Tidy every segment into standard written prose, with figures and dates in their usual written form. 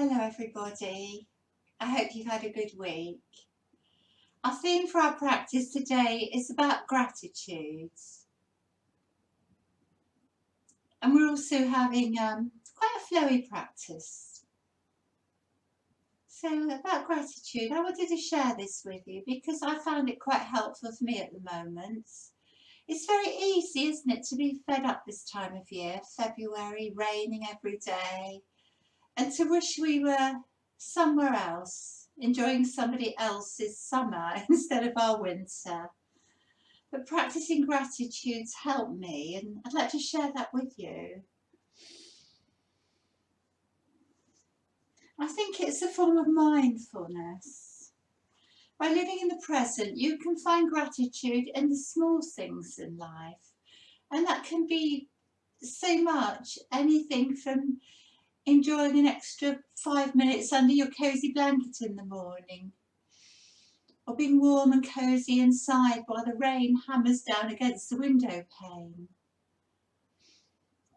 Hello everybody, I hope you've had a good week. Our theme for our practice today is about gratitude, and we're also having quite a flowy practice. So about gratitude, I wanted to share this with you because I found it quite helpful for me at the moment. It's very easy, isn't it, to be fed up this time of year, February, raining every day, and to wish we were somewhere else, enjoying somebody else's summer instead of our winter. But practicing gratitude's helped me, and I'd like to share that with you. I think it's a form of mindfulness. By living in the present, you can find gratitude in the small things in life, and that can be so much, anything from enjoying an extra 5 minutes under your cosy blanket in the morning, or being warm and cosy inside while the rain hammers down against the window pane.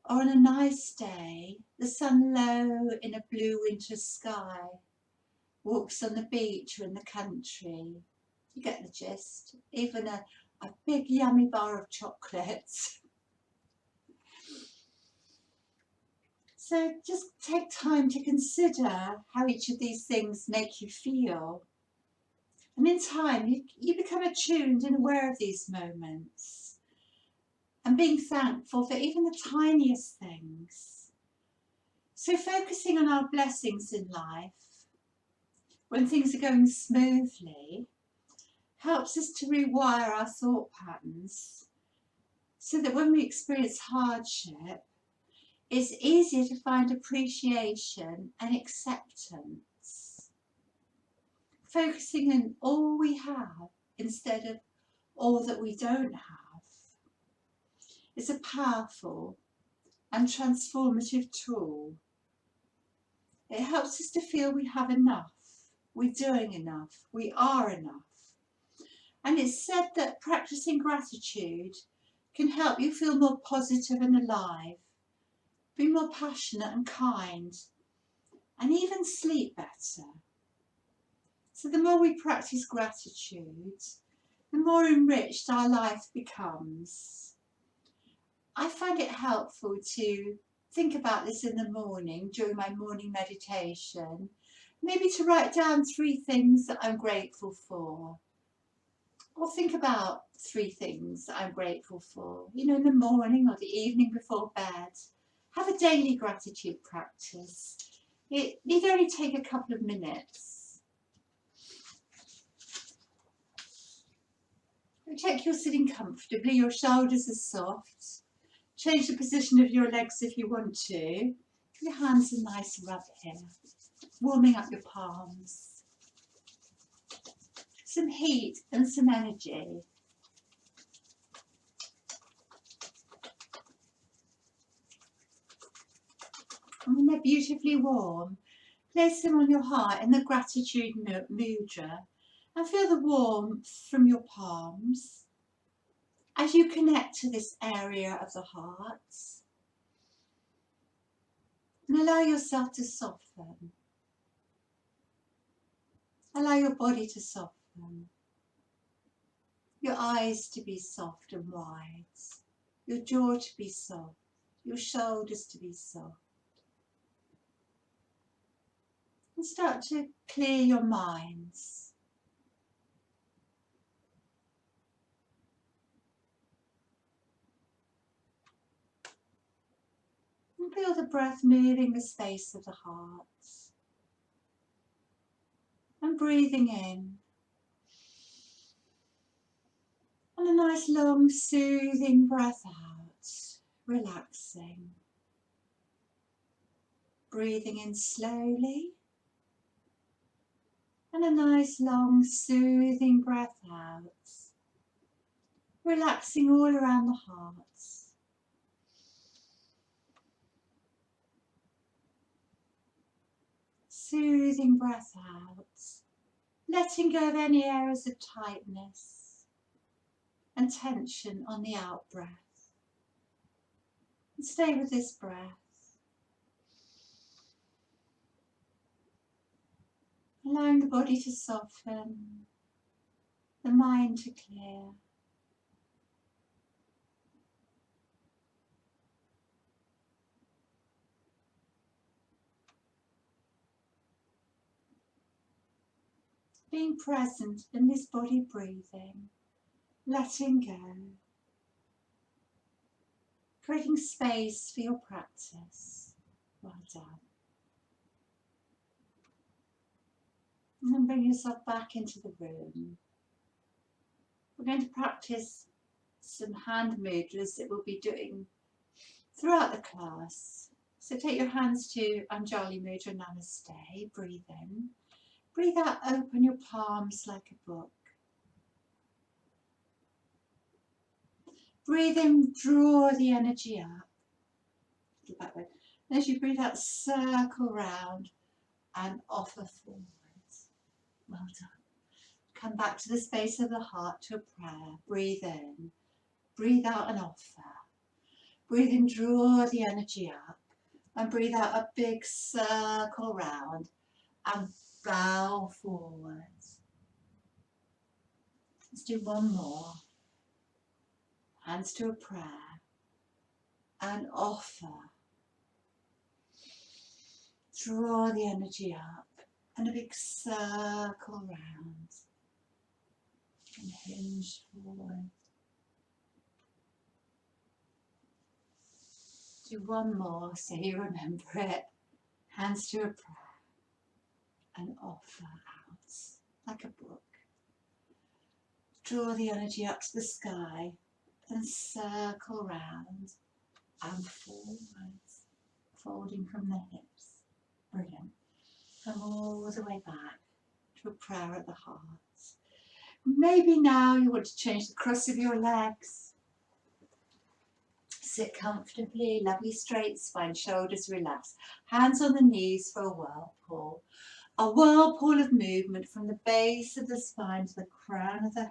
Or on a nice day, the sun low in a blue winter sky, walks on the beach or in the country. You get the gist. Even a big yummy bar of chocolates. So just take time to consider how each of these things make you feel. And in time, you become attuned and aware of these moments and being thankful for even the tiniest things. So focusing on our blessings in life, when things are going smoothly, helps us to rewire our thought patterns so that when we experience hardship, it's easier to find appreciation and acceptance. Focusing on all we have instead of all that we don't have is a powerful and transformative tool. It helps us to feel we have enough, we're doing enough, we are enough. And it's said that practicing gratitude can help you feel more positive and alive, be more passionate and kind, and even sleep better. So the more we practice gratitude, the more enriched our life becomes. I find it helpful to think about this in the morning during my morning meditation, maybe to write down 3 things that I'm grateful for, or think about 3 things that I'm grateful for, in the morning or the evening before bed. Have a daily gratitude practice. It need only take a couple of minutes. Check you're sitting comfortably, your shoulders are soft. Change the position of your legs if you want to. Your hands a nice rub here, warming up your palms. Some heat and some energy. And when they're beautifully warm, place them on your heart in the gratitude mudra and feel the warmth from your palms as you connect to this area of the heart. And allow yourself to soften. Allow your body to soften. Your eyes to be soft and wide. Your jaw to be soft. Your shoulders to be soft. And start to clear your minds. And feel the breath moving the space of the heart. And breathing in. And a nice long soothing breath out, relaxing. Breathing in slowly. And a nice long soothing breath out, relaxing all around the heart. Soothing breath out, letting go of any areas of tightness and tension on the out breath. And stay with this breath. allowing the body to soften, the mind to clear. Being present in this body breathing, letting go, creating space for your practice. Well done. And then bring yourself back into the room. We're going to practice some hand mudras that we'll be doing throughout the class. So take your hands to Anjali Mudra, Namaste, breathe in. Breathe out, open your palms like a book. Breathe in, draw the energy up. That way. And as you breathe out, circle round and offer forwards. Well done. Come back to the space of the heart to a prayer. Breathe in, breathe out and offer. Breathe in, draw the energy up. And breathe out a big circle round and bow forwards. Let's do one more. Hands to a prayer and offer. Draw the energy up and a big circle round and hinge forward. Do one more so you remember it. Hands to a prayer and offer out like a book. Draw the energy up to the sky and circle round and forwards, folding from the hips. Brilliant. Come all the way back to a prayer at the heart. Maybe now you want to change the cross of your legs. Sit comfortably, lovely straight spine, shoulders relaxed. Hands on the knees for a whirlpool. A whirlpool of movement from the base of the spine to the crown of the head.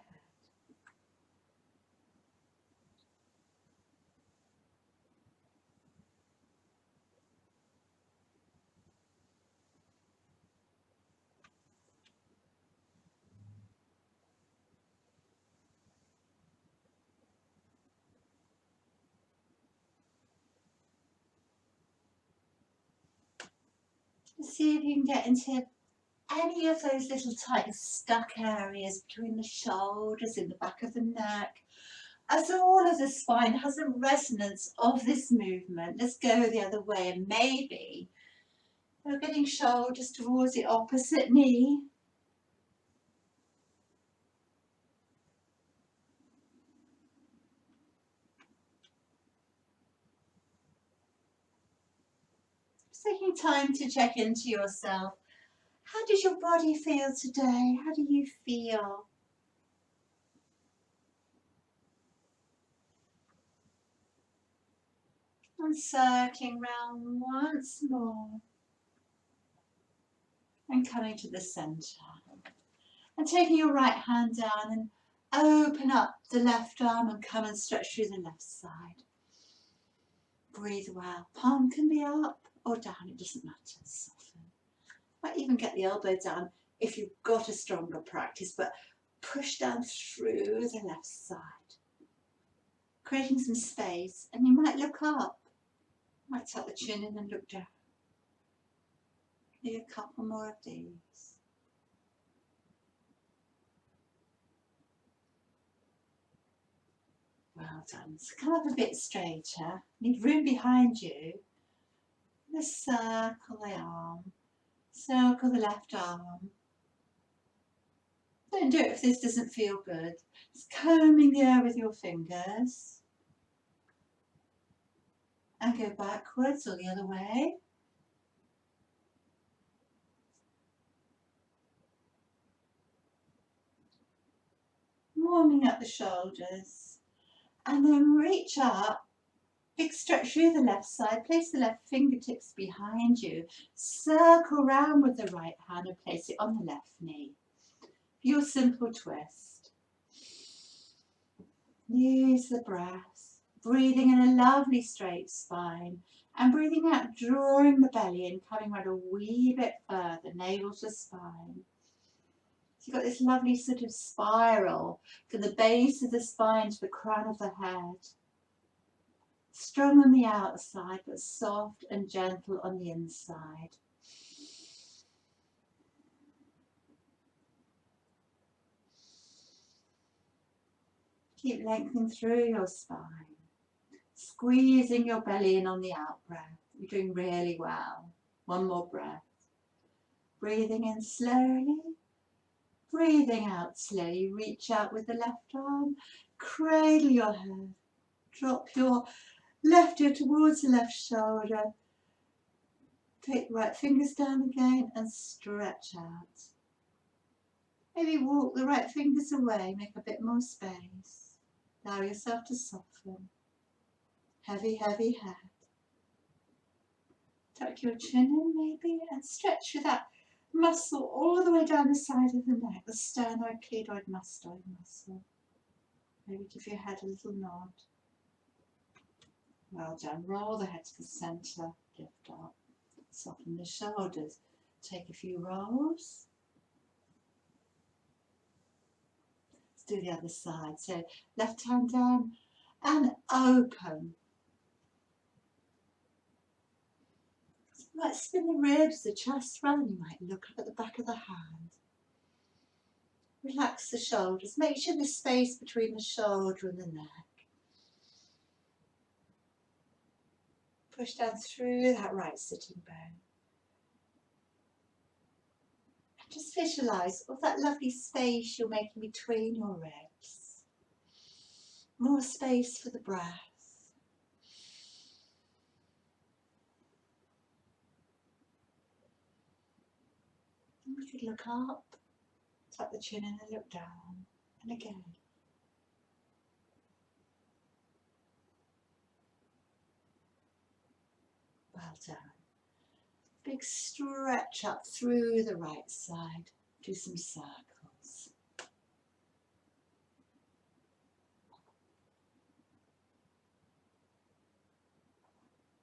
See if you can get into any of those little tight stuck areas between the shoulders, in the back of the neck, as all of the spine has a resonance of this movement. Let's go the other way, and maybe we're getting shoulders towards the opposite knee. Just taking time to check into yourself. How does your body feel today? How do you feel? And circling round once more. And coming to the centre. And taking your right hand down and open up the left arm and come and stretch through the left side. Breathe well. Palm can be up or down, it doesn't matter. Soften. Might even get the elbow down if you've got a stronger practice, but push down through the left side. Creating some space, and you might look up. Might tuck the chin in and look down. Do a couple more of these. Well done. So come up a bit straighter. Need room behind you. Just circle the arm. Circle the left arm. Don't do it if this doesn't feel good. Just combing the air with your fingers. And go backwards or the other way. Warming up the shoulders. And then reach up. Big stretch through the left side. Place the left fingertips behind you. Circle round with the right hand and place it on the left knee. Your simple twist. Use the breath. Breathing in a lovely straight spine. And breathing out, drawing the belly in, coming around a wee bit further, navel to spine. So you've got this lovely sort of spiral from the base of the spine to the crown of the head. Strong on the outside, but soft and gentle on the inside. Keep lengthening through your spine, squeezing your belly in on the out breath. You're doing really well. One more breath. Breathing in slowly, breathing out slowly. Reach out with the left arm, cradle your head, drop your left ear towards the left shoulder. Take the right fingers down again and stretch out. Maybe walk the right fingers away, make a bit more space. Allow yourself to soften. Heavy, heavy head. Tuck your chin in maybe and stretch through that muscle all the way down the side of the neck, the sternocleidoid mastoid muscle. Maybe give your head a little nod. Well done. Roll the head to the centre, lift up. Soften the shoulders. Take a few rolls. Let's do the other side. So left hand down and open. So you might spin the ribs, the chest round. You might look up at the back of the hand. Relax the shoulders. Make sure there's space between the shoulder and the neck. Push down through that right sitting bone. And just visualise all that lovely space you're making between your ribs. More space for the breath. And we could look up, tuck the chin in and look down. And again. Well done. Big stretch up through the right side. Do some circles.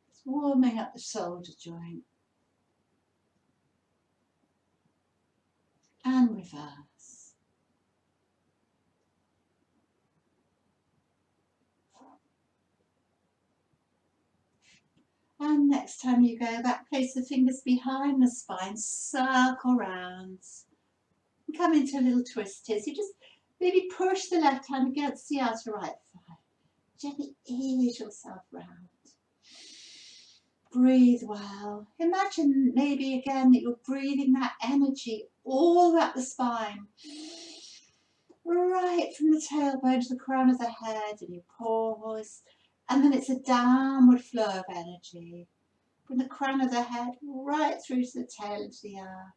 It's warming up the shoulder joint. And reverse. And next time you go back, place the fingers behind the spine, circle rounds. And come into a little twist here. So you just maybe push the left hand against the outer right thigh. Gently ease yourself round. Breathe well. Imagine maybe again that you're breathing that energy all up the spine. Right from the tailbone to the crown of the head, and you pause. And then it's a downward flow of energy from the crown of the head right through to the tail into the earth.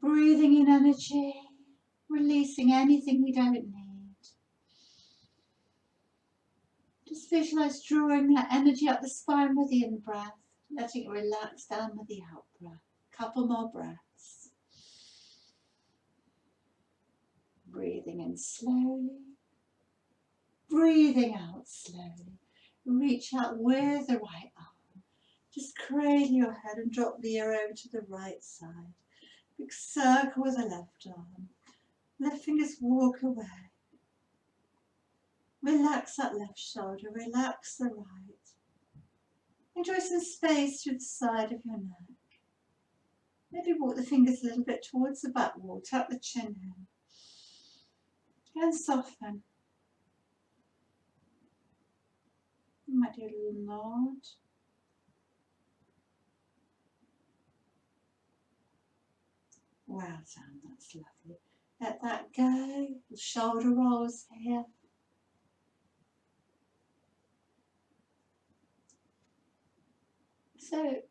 Breathing in energy, releasing anything we don't need. Just visualise drawing that energy up the spine with the in-breath, letting it relax down with the out-breath. Couple more breaths. Breathing in slowly. Breathing out slowly. Reach out with the right arm. Just cradle your head and drop the ear over to the right side. Big circle with the left arm. Left fingers walk away. Relax that left shoulder. Relax the right. Enjoy some space through the side of your neck. Maybe walk the fingers a little bit towards the back wall. Tuck the chin in. And soften. You might do a little nod. Well done, that's lovely. Let that go. The shoulder rolls here. So,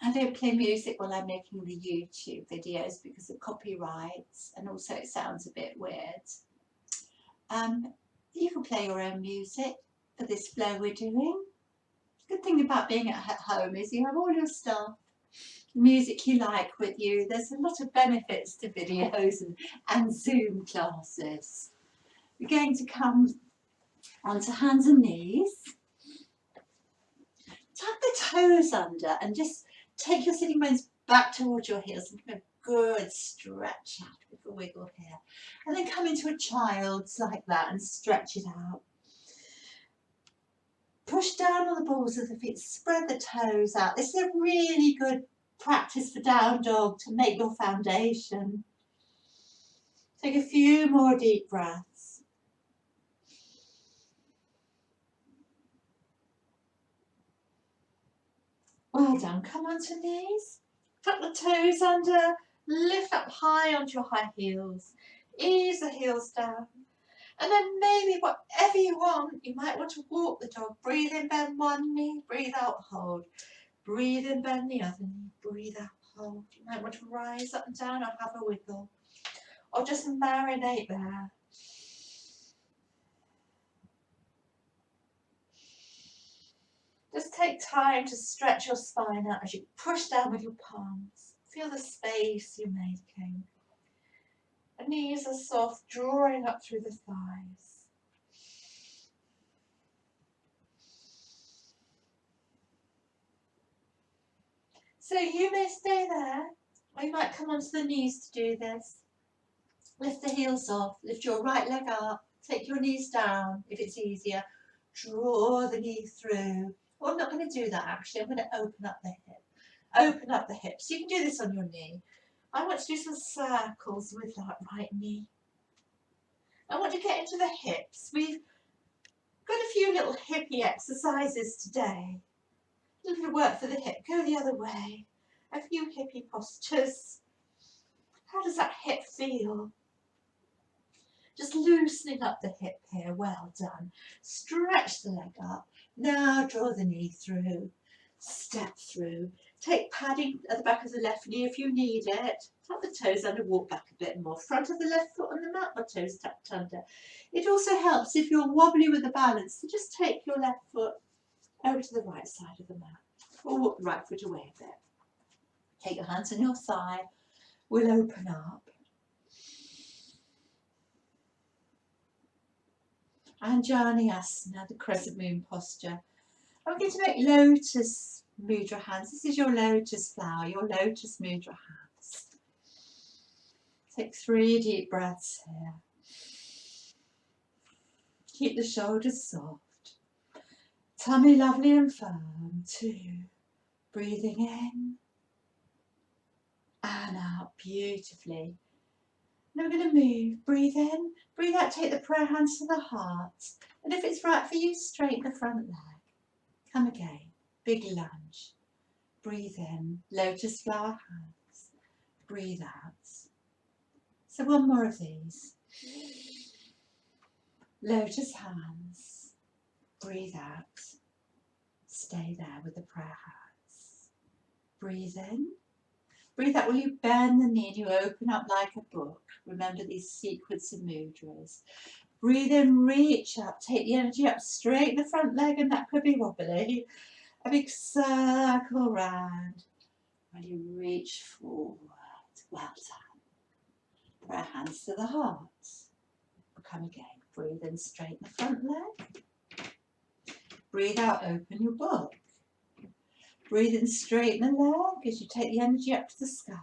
I don't play music while I'm making the YouTube videos because of copyrights, and also it sounds a bit weird. You can play your own music for this flow we're doing. The good thing about being at home is you have all your stuff, music you like with you. There's a lot of benefits to videos and Zoom classes. We're going to come onto hands and knees. toes under and just take your sitting bones back towards your heels and give a good stretch out with a wiggle here. And then come into a child's like that and stretch it out. Push down on the balls of the feet, spread the toes out. This is a really good practice for down dog to make your foundation. Take a few more deep breaths. Well done. Come onto knees. Tuck the toes under. Lift up high onto your high heels. Ease the heels down. And then maybe whatever you want, you might want to walk the dog. Breathe in, bend one knee. Breathe out, hold. Breathe in, bend the other knee. Breathe out, hold. You might want to rise up and down or have a wiggle. Or just marinate there. Just take time to stretch your spine out as you push down with your palms. Feel the space you're making. The knees are soft, drawing up through the thighs. So you may stay there, or you might come onto the knees to do this. Lift the heels off, lift your right leg up, take your knees down if it's easier. Draw the knee through. Well, I'm not going to do that actually, I'm going to open up the hip. Open up the hips. You can do this on your knee. I want to do some circles with that right knee. I want to get into the hips. We've got a few little hippie exercises today. A little bit of work for the hip. Go the other way. A few hippie postures. How does that hip feel? Just loosening up the hip here. Well done. Stretch the leg up. Now draw the knee through. Step through. Take padding at the back of the left knee if you need it. Tuck the toes under, walk back a bit more. Front of the left foot on the mat or toes tucked under. It also helps if you're wobbly with the balance to just take your left foot over to the right side of the mat. Or walk the right foot away a bit. Take your hands on your thigh. We'll open up. Anjali Asana, the crescent moon posture. I'm going to make lotus mudra hands. This is your lotus flower, your lotus mudra hands. Take 3 deep breaths here. Keep the shoulders soft. Tummy lovely and firm. 2. Breathing in and out beautifully. Now we're going to move. Breathe in, breathe out, take the prayer hands to the heart. And if it's right for you, straighten the front leg. Come again. Big lunge. Breathe in, lotus flower hands. Breathe out. So one more of these. Lotus hands. Breathe out. Stay there with the prayer hands. Breathe in. Breathe out. Will you bend the knee and you open up like a book? Remember these sequence of mudras. Breathe in, reach up, take the energy up, straighten the front leg, and that could be wobbly. A big circle round. When you reach forward, well done. Prayer hands to the heart. Come again. Breathe in, straighten the front leg. Breathe out, open your book. Breathe in, straighten the leg as you take the energy up to the sky.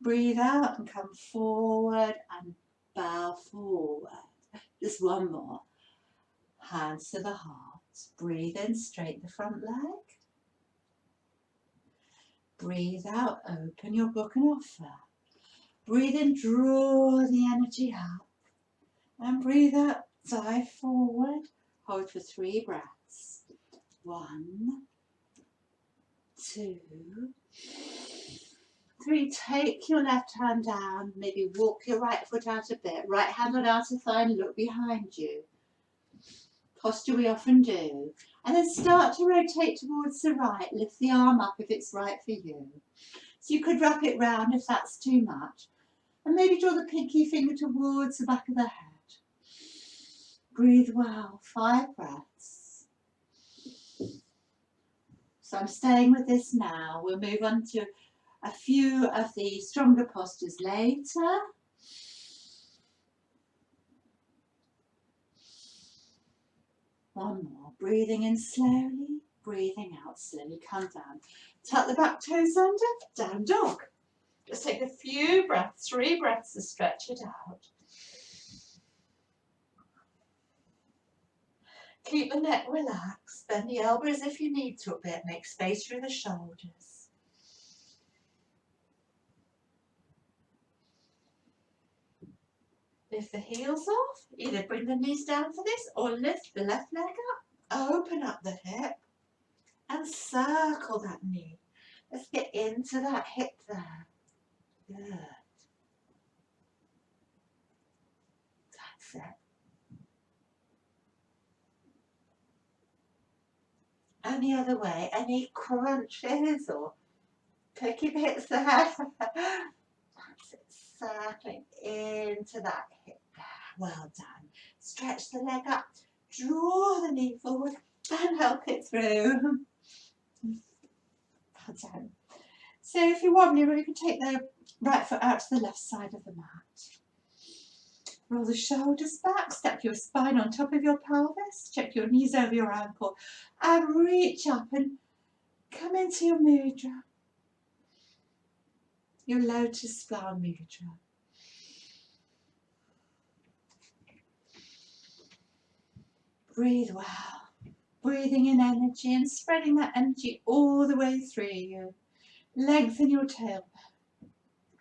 Breathe out and come forward and bow forward. Just one more. Hands to the heart. Breathe in, straighten the front leg. Breathe out, open your book and offer. Breathe in, draw the energy up. And breathe out, dive forward. Hold for 3 breaths. 1, 2, 3. Take your left hand down. Maybe walk your right foot out a bit. Right hand on outer thigh and look behind you. Posture we often do. And then start to rotate towards the right. Lift the arm up if it's right for you. So you could wrap it round if that's too much. And maybe draw the pinky finger towards the back of the head. Breathe well. 5 breaths. So I'm staying with this now. We'll move on to a few of the stronger postures later. One more. Breathing in slowly. breathing out slowly, come down. Tuck the back toes under, down dog. Just take a few breaths, 3 breaths to stretch it out. Keep the neck relaxed, bend the elbows if you need to a bit, make space through the shoulders. Lift the heels off, either bring the knees down for this or lift the left leg up, open up the hip and circle that knee. Let's get into that hip there. Good. That's it. And the other way, any crunches or clicky bits there. That's it, circling into that hip there. Well done. Stretch the leg up, draw the knee forward and help it through. Well done. So if you want, you can take the right foot out to the left side of the mat. Roll the shoulders back, step your spine on top of your pelvis, check your knees over your ankle, and reach up and come into your mudra, your lotus flower mudra. Breathe well, breathing in energy and spreading that energy all the way through you. Lengthen your tailbone,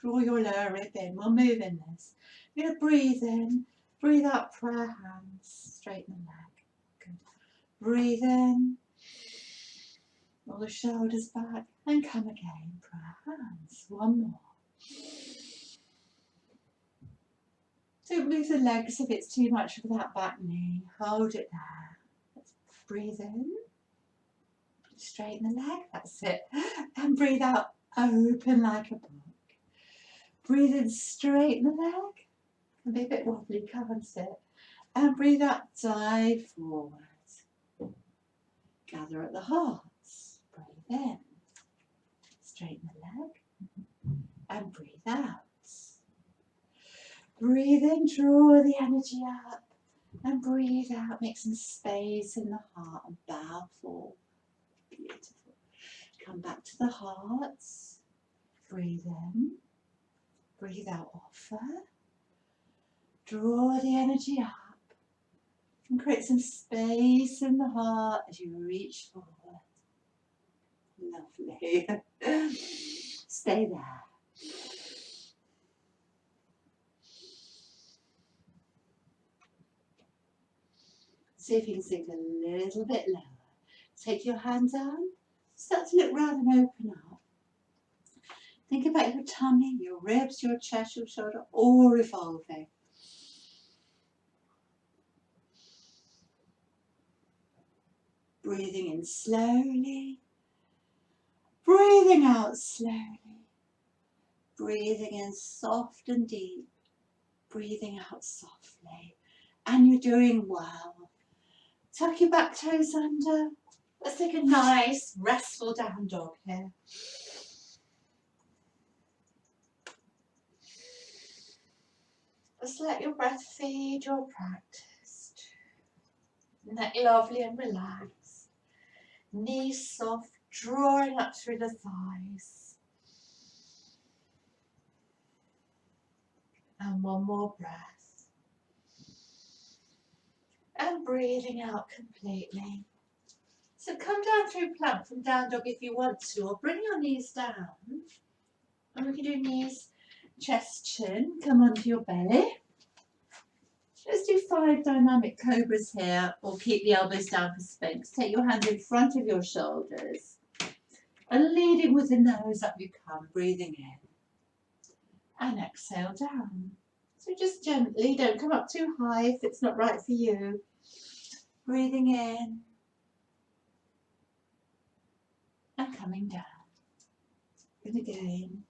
draw your lower rib in. We'll move in this. You're going to breathe in, breathe out, prayer hands, straighten the leg. Good. Breathe in, roll the shoulders back, and come again, prayer hands. One more. Don't move the legs if it's too much for that back knee. Hold it there. Let's breathe in, straighten the leg, that's it. And breathe out, open like a book. Breathe in, straighten the leg. Can be a bit wobbly, can't it? And breathe out, dive forward. Gather at the heart. Breathe in, straighten the leg, and breathe out. Breathe in, draw the energy up, and breathe out. Make some space in the heart and bow forward. Beautiful. Come back to the heart. Breathe in, breathe out, offer. Draw the energy up and create some space in the heart as you reach forward. Lovely. Stay there. See if you can sink a little bit lower. Take your hand down. Start to look round and open up. Think about your tummy, your ribs, your chest, your shoulder, all revolving. Breathing in slowly, breathing out slowly, breathing in soft and deep, breathing out softly, and you're doing well. Tuck your back toes under. Let's take a nice restful down dog here. Just let your breath feed your practice. Neck lovely and relaxed. Knees soft, drawing up through the thighs. And one more breath. And breathing out completely. So come down through plank from down dog if you want to, or bring your knees down. And we can do knees, chest, chin. Come onto your belly. Let's do 5 dynamic cobras here, or keep the elbows down for Sphinx. Take your hands in front of your shoulders. And leading with the nose up you come, breathing in. And exhale down. So just gently, don't come up too high if it's not right for you. Breathing in. And coming down. And again.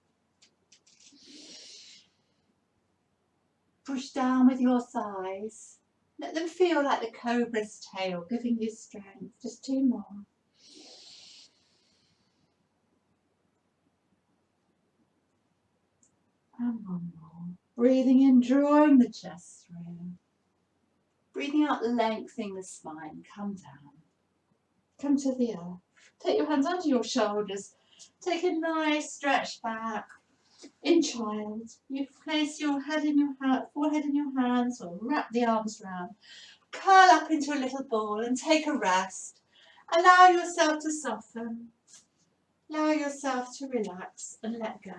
Push down with your thighs. Let them feel like the cobra's tail, giving you strength. Just 2 more. And 1 more. Breathing in, drawing the chest through. Breathing out, lengthening the spine. Come down. Come to the earth. Take your hands under your shoulders. Take a nice stretch back. In child, you place your head in your forehead in your hands, or wrap the arms around. Curl up into a little ball and take a rest. Allow yourself to soften. Allow yourself to relax and let go.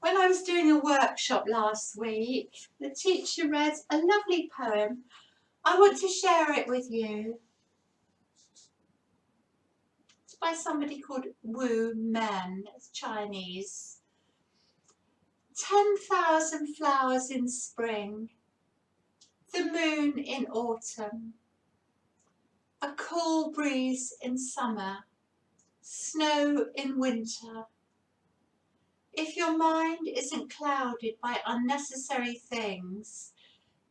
When I was doing a workshop last week, the teacher read a lovely poem. I want to share it with you. It's by somebody called Wu Men. It's Chinese. 10,000 flowers in spring, the moon in autumn, a cool breeze in summer, snow in winter. If your mind isn't clouded by unnecessary things,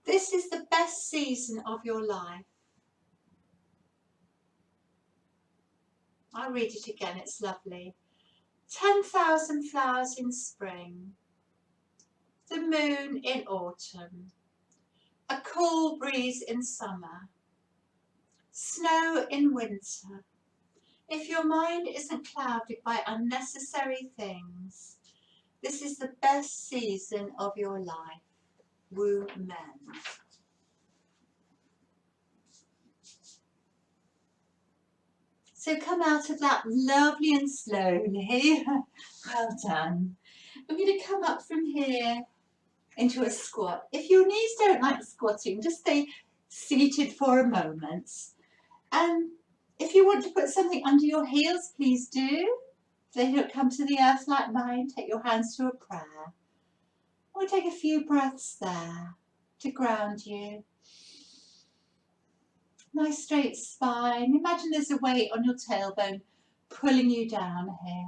this is the best season of your life. I'll read it again, it's lovely. 10,000 flowers in spring, the moon in autumn, a cool breeze in summer, snow in winter. If your mind isn't clouded by unnecessary things, this is the best season of your life. Wu Men. So come out of that lovely and slowly. Well done. We're going to come up from here into a squat. If your knees don't like squatting, just stay seated for a moment. And if you want to put something under your heels, please do. If they don't come to the earth like mine, take your hands to a prayer. We'll take a few breaths there to ground you. Nice straight spine. Imagine there's a weight on your tailbone pulling you down here.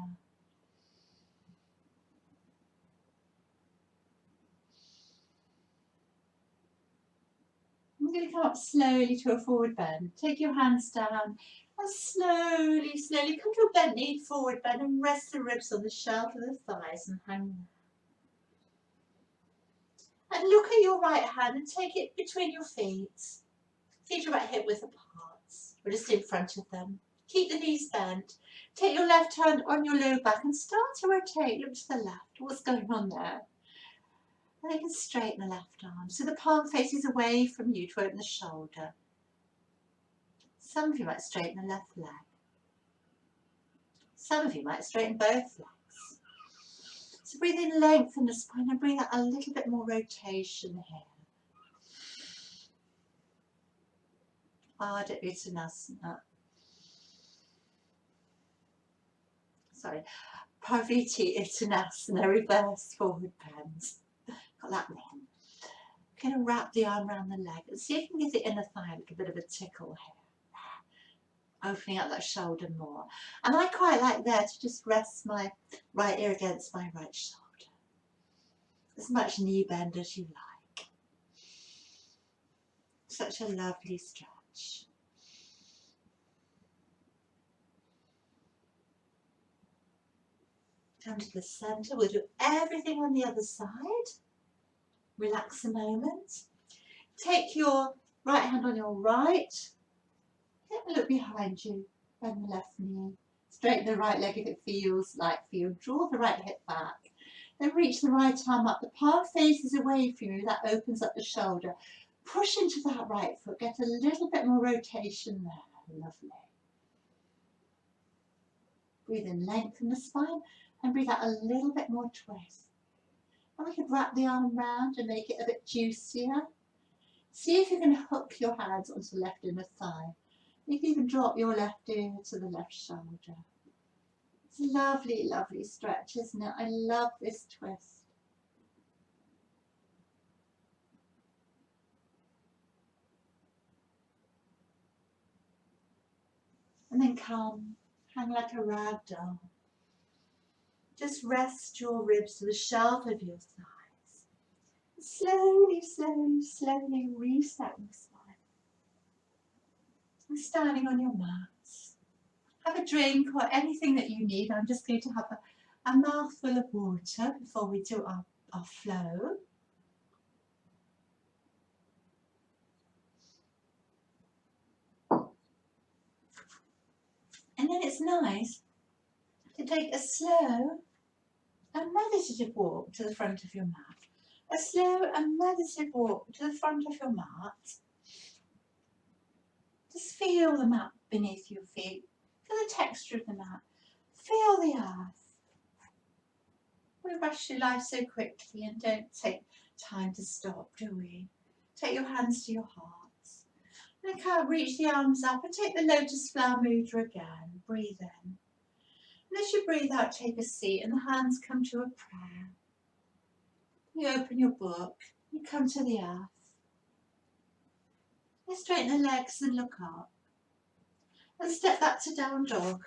I'm going to come up slowly to a forward bend. Take your hands down and slowly come to a bent knee, forward bend, and rest the ribs on the shelf of the thighs and hang there. And look at your right hand and take it between your feet. Feet are about hip width apart, or just in front of them. Keep the knees bent. Take your left hand on your low back and start to rotate. Look to the left. What's going on there? And you can straighten the left arm so the palm faces away from you to open the shoulder. Some of you might straighten the left leg. Some of you might straighten both legs. So breathe in, lengthen the spine, and bring out a little bit more rotation here. Ardha Uttanasana. Sorry, Parvati Uttanasana, reverse forward bend. Got that wrong. Going to wrap the arm around the leg and see if you can give the inner thigh a little bit of a tickle here. Opening up that shoulder more. And I quite like there to just rest my right ear against my right shoulder. As much knee bend as you like. Such a lovely stretch. Come to the centre. We'll do everything on the other side. Relax a moment. Take your right hand on your right. Look behind you. Bend the left knee. Straighten the right leg if it feels like for you. Draw the right hip back. Then reach the right arm up. The palm faces away from you. That opens up the shoulder. Push into that right foot. Get a little bit more rotation there. Lovely. Breathe in, lengthen the spine. And breathe out a little bit more twist. And we can wrap the arm round and make it a bit juicier. See if you can hook your hands onto the left inner thigh. You can even drop your left ear to the left shoulder. It's a lovely, lovely stretch, isn't it? I love this twist. And then come, hang like a rag doll. Just rest your ribs to the shelf of your thighs. Slowly, slowly, slowly reset your spine. And standing on your mats. Have a drink or anything that you need. I'm just going to have a mouthful of water before we do our flow. it's nice to take a slow and meditative walk to the front of your mat. A slow and meditative walk to the front of your mat. Just feel the mat beneath your feet. Feel the texture of the mat. Feel the earth. We rush through life so quickly and don't take time to stop, do we? Take your hands to your heart. And come, reach the arms up and take the lotus flower mudra again. Breathe in. And as you breathe out, take a seat and the hands come to a prayer. You open your book, you come to the earth. You straighten the legs and look up. And step back to down dog.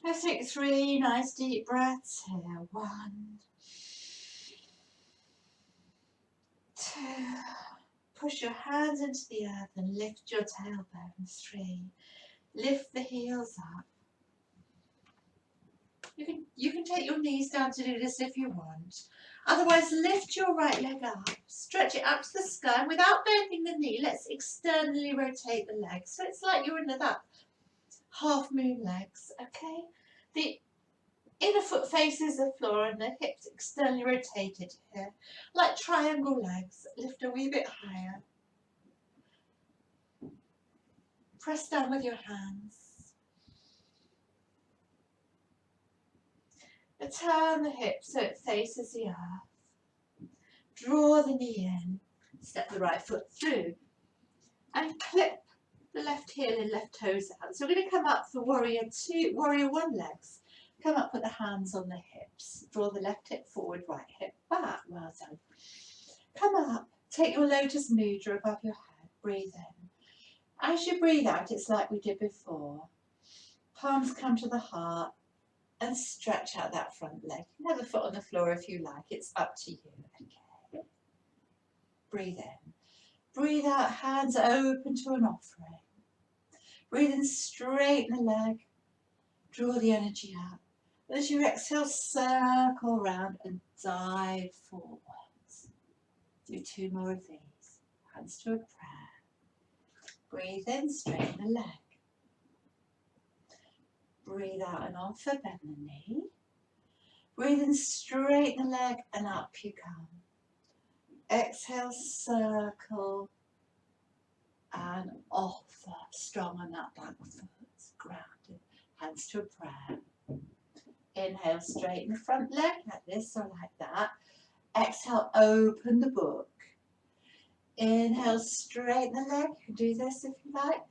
Let's take 3 nice deep breaths here. 1, 2. Push your hands into the earth and lift your tailbone. 3. Lift the heels up. You can take your knees down to do this if you want. Otherwise, lift your right leg up. Stretch it up to the sky. Without bending the knee, let's externally rotate the legs. So it's like you're in that half moon legs, okay? The inner foot faces the floor and the hips externally rotated here. Like triangle legs. Lift a wee bit higher. Press down with your hands. And turn the hip so it faces the earth. Draw the knee in. Step the right foot through. And clip the left heel and left toes out. So we're going to come up for warrior 1 legs. Come up with the hands on the hips. Draw the left hip forward, right hip back. Well done. Come up. Take your lotus mudra above your head. Breathe in. As you breathe out, it's like we did before. Palms come to the heart and stretch out that front leg. You can have a foot on the floor if you like. It's up to you. Okay. Breathe in. Breathe out, hands open to an offering. Breathe in, straighten the leg. Draw the energy out. As you exhale, circle round and dive forwards. Do 2 more of these. Hands to a prayer. Breathe in, straighten the leg. Breathe out and offer, bend the knee. Breathe in, straighten the leg and up you come. Exhale, circle and offer. Strong on that back foot, grounded. Hands to a prayer. Inhale, straighten the front leg like this or like that. Exhale, open the book. Inhale, straighten the leg. You can do this if you like.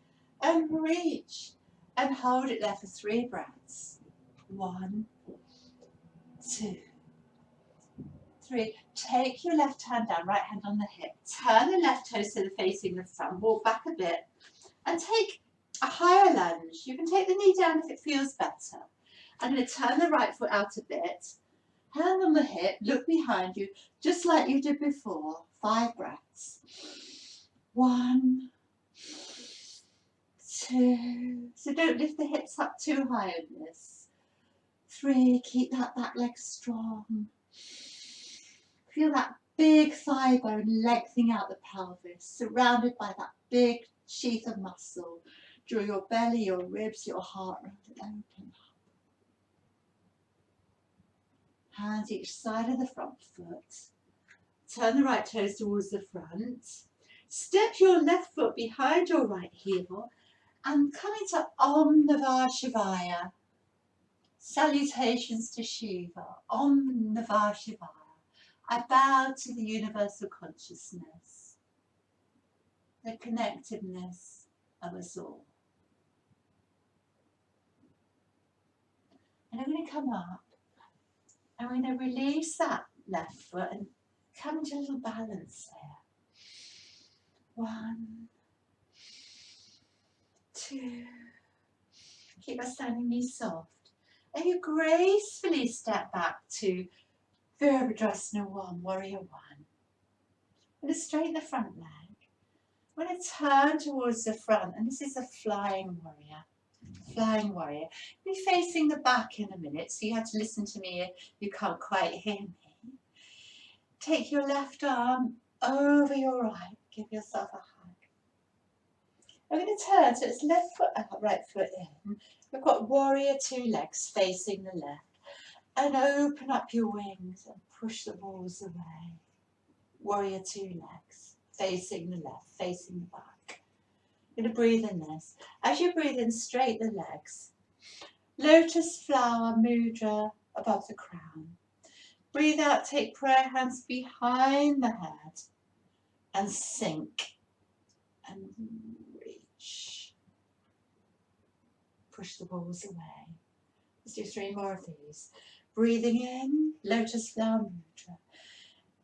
And reach. And hold it there for 3 breaths. 1, 2, 3. Take your left hand down, right hand on the hip. Turn the left toe so they're facing the front. Walk back a bit. And take a higher lunge. You can take the knee down if it feels better. I'm going to turn the right foot out a bit. Hand on the hip, look behind you, just like you did before. 5 breaths. 1, 2. So don't lift the hips up too high in this. 3. Keep that back leg strong. Feel that big thigh bone lengthening out the pelvis, surrounded by that big sheath of muscle. Draw your belly, your ribs, your heart round and open up. Hands each side of the front foot. Turn the right toes towards the front. Step your left foot behind your right heel and come into Om Namah Shivaya. Salutations to Shiva. Om Namah Shivaya. I bow to the universal consciousness, the connectedness of us all. And I'm going to come up. I'm going to release that left foot and come into a little balance here. 1, 2. Keep our standing knees soft. And you gracefully step back to Virabhadrasana 1, Warrior 1. I'm going to straighten the front leg. I'm going to turn towards the front, and this is a flying warrior. Flying warrior. I'll be facing the back in a minute, so you have to listen to me if you can't quite hear me. Take your left arm over your right. Give yourself a hug. I'm going to turn, so it's left foot out, right foot in. We've got warrior 2 legs facing the left. And open up your wings and push the balls away. Warrior 2 legs facing the left, facing the back. You're going to breathe in this. As you breathe in, straight the legs. Lotus flower mudra above the crown. Breathe out, take prayer hands behind the head and sink and reach. Push the balls away. Let's do 3 more of these. Breathing in, lotus flower mudra.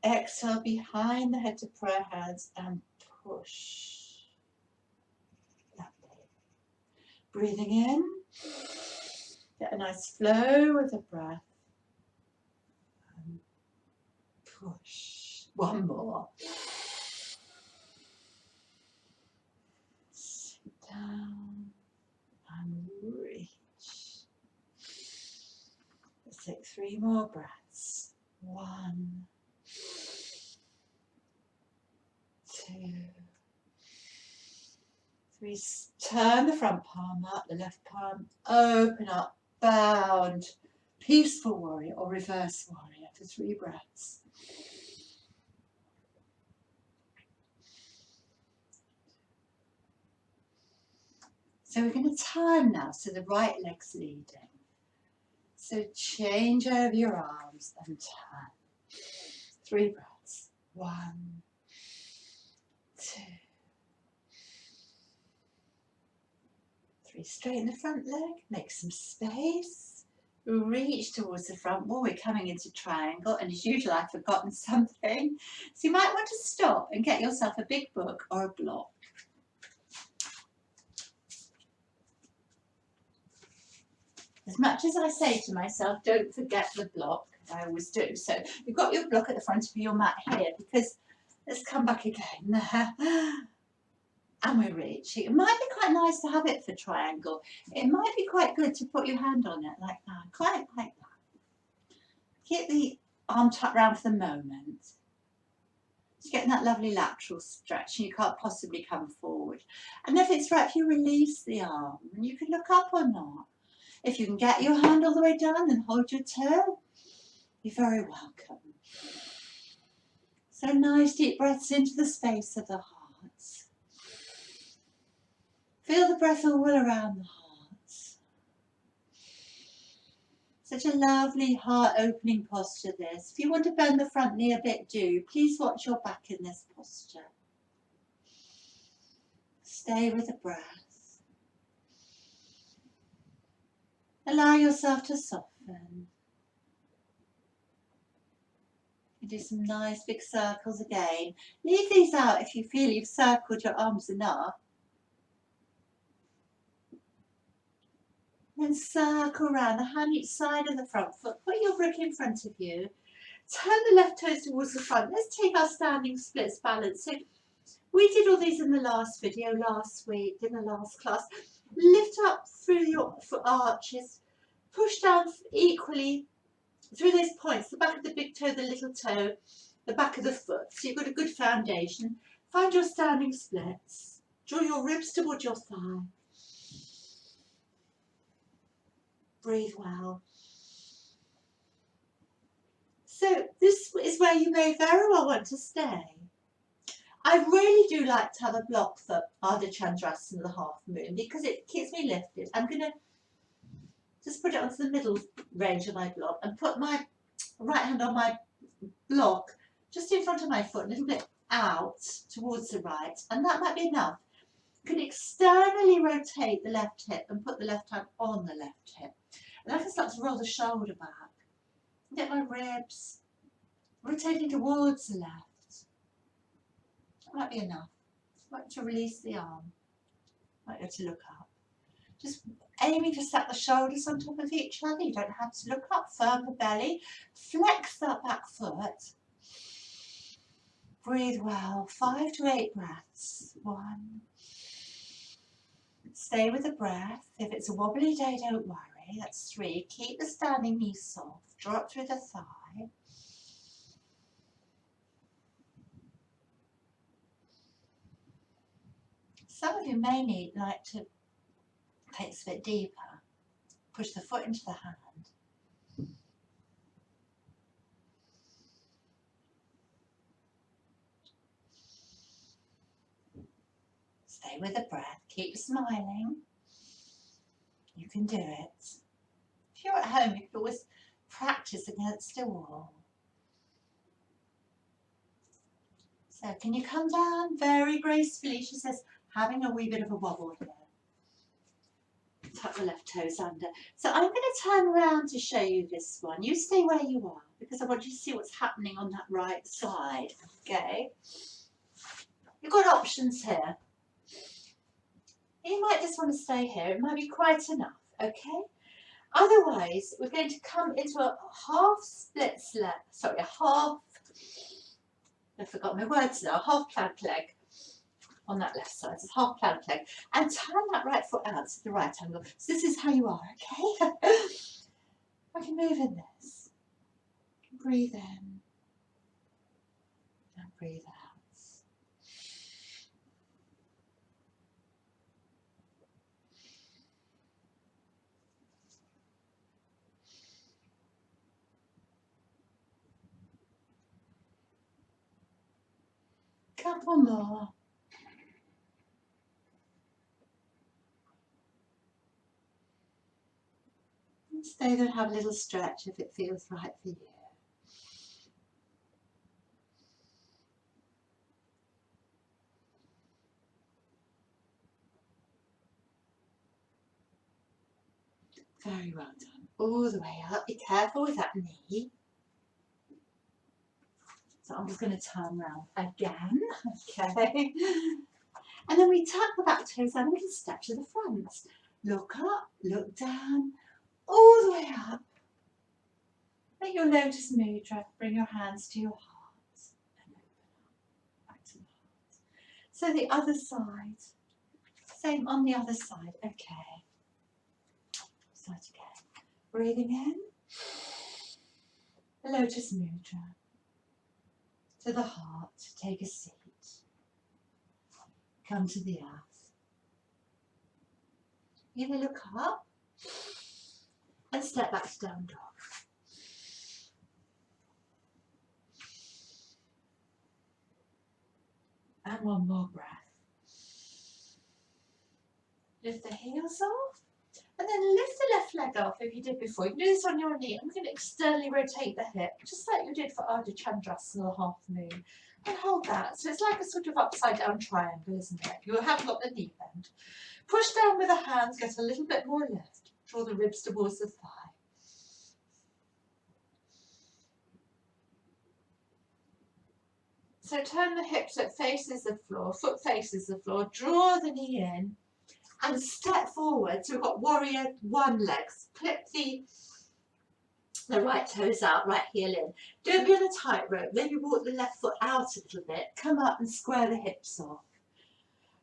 Exhale behind the head to prayer hands and push. Lovely. Breathing in. Get a nice flow with the breath. And push. 1 more. Sit down and reach. Let's take 3 more breaths. 1, 2, 3. Turn the front palm up, the left palm open up, bound, peaceful warrior or reverse warrior for 3 breaths. So we're going to turn now, so the right leg's leading. So change over your arms and turn. 3 breaths. 1, 2, 3. Straighten the front leg, make some space. Reach towards the front wall. We're coming into triangle, and as usual I've forgotten something. So you might want to stop and get yourself a big book or a block. As much as I say to myself, don't forget the block, I always do. So you've got your block at the front of your mat here, because let's come back again. And we're reaching. It might be quite nice to have it for triangle. It might be quite good to put your hand on it like that, quite like that. Keep the arm tucked round for the moment. Just getting that lovely lateral stretch, and you can't possibly come forward. And if it's right, if you release the arm, and you can look up or not. If you can get your hand all the way down and hold your toe, you're very welcome. So nice deep breaths into the space of the heart. Feel the breath all around the heart. Such a lovely heart opening posture this. If you want to bend the front knee a bit, do. Please watch your back in this posture. Stay with the breath. Allow yourself to soften. And do some nice big circles again. Leave these out if you feel you've circled your arms enough. Then circle around, the hand each side of the front foot. Put your brick in front of you. Turn the left toes towards the front. Let's take our standing splits balance. So we did all these in the last video, last week, in the last class. Lift up through your foot arches. Push down equally through those points, the back of the big toe, the little toe, the back of the foot. So you've got a good foundation. Find your standing splits. Draw your ribs towards your thigh. Breathe well. So this is where you may very well want to stay. I really do like to have a block for Ardha Chandrasana, the half moon, because it keeps me lifted. I'm going to just put it onto the middle range of my block and put my right hand on my block just in front of my foot, a little bit out towards the right, and that might be enough. You can externally rotate the left hip and put the left hand on the left hip. And I can start to roll the shoulder back. Get my ribs rotating towards the left. That might be enough. Like to release the arm. Might have to look up. Just aiming to stack the shoulders on top of each other. You don't have to look up. Firm the belly. Flex that back foot. Breathe well. 5 to 8 breaths. 1. Stay with the breath. If it's a wobbly day, don't worry. That's 3. Keep the standing knee soft. Draw up through the thigh. Some of you may like to take this a bit deeper. Push the foot into the hand. Stay with the breath. Keep smiling. You can do it. If you're at home, you can always practice against a wall. So can you come down very gracefully? She says, having a wee bit of a wobble here. Tuck the left toes under. So I'm going to turn around to show you this one. You stay where you are because I want you to see what's happening on that right side. Okay? You've got options here. You might just want to stay here. It might be quite enough. Okay? Otherwise, we're going to come into a half split leg. Sorry, a half. I forgot my words now. Half plank leg on that left side. It's half plank leg. And turn that right foot out to the right angle. So this is how you are, okay? I can move in this. Breathe in. And breathe out. Couple more. Stay there and have a little stretch if it feels right for you. Very well done. All the way up. Be careful with that knee. So I'm just going to turn around again. Okay. And then we tuck the back toes and we can step to the front. Look up, look down, all the way up. Make your lotus mudra. Bring your hands to your heart and open up back to the heart. So the other side. Same on the other side. Okay. Start again. Breathing in. The lotus mudra. To the heart. Take a seat. Come to the earth. Either look up and step back to down dog. And one more breath. Lift the heels off. And then lift the left leg off if you did before. You can do this on your knee. I'm going to externally rotate the hip, just like you did for Ardha Chandrasana or half moon. And hold that. So it's like a sort of upside down triangle, isn't it? You haven't got the knee bend. Push down with the hands, get a little bit more lift. Draw the ribs towards the thigh. So turn the hip so it faces the floor, foot faces the floor. Draw the knee in. And step forward. So we've got warrior one legs. Clip the right toes out, right heel in. Don't be on a tightrope. Maybe walk the left foot out a little bit. Come up and square the hips off.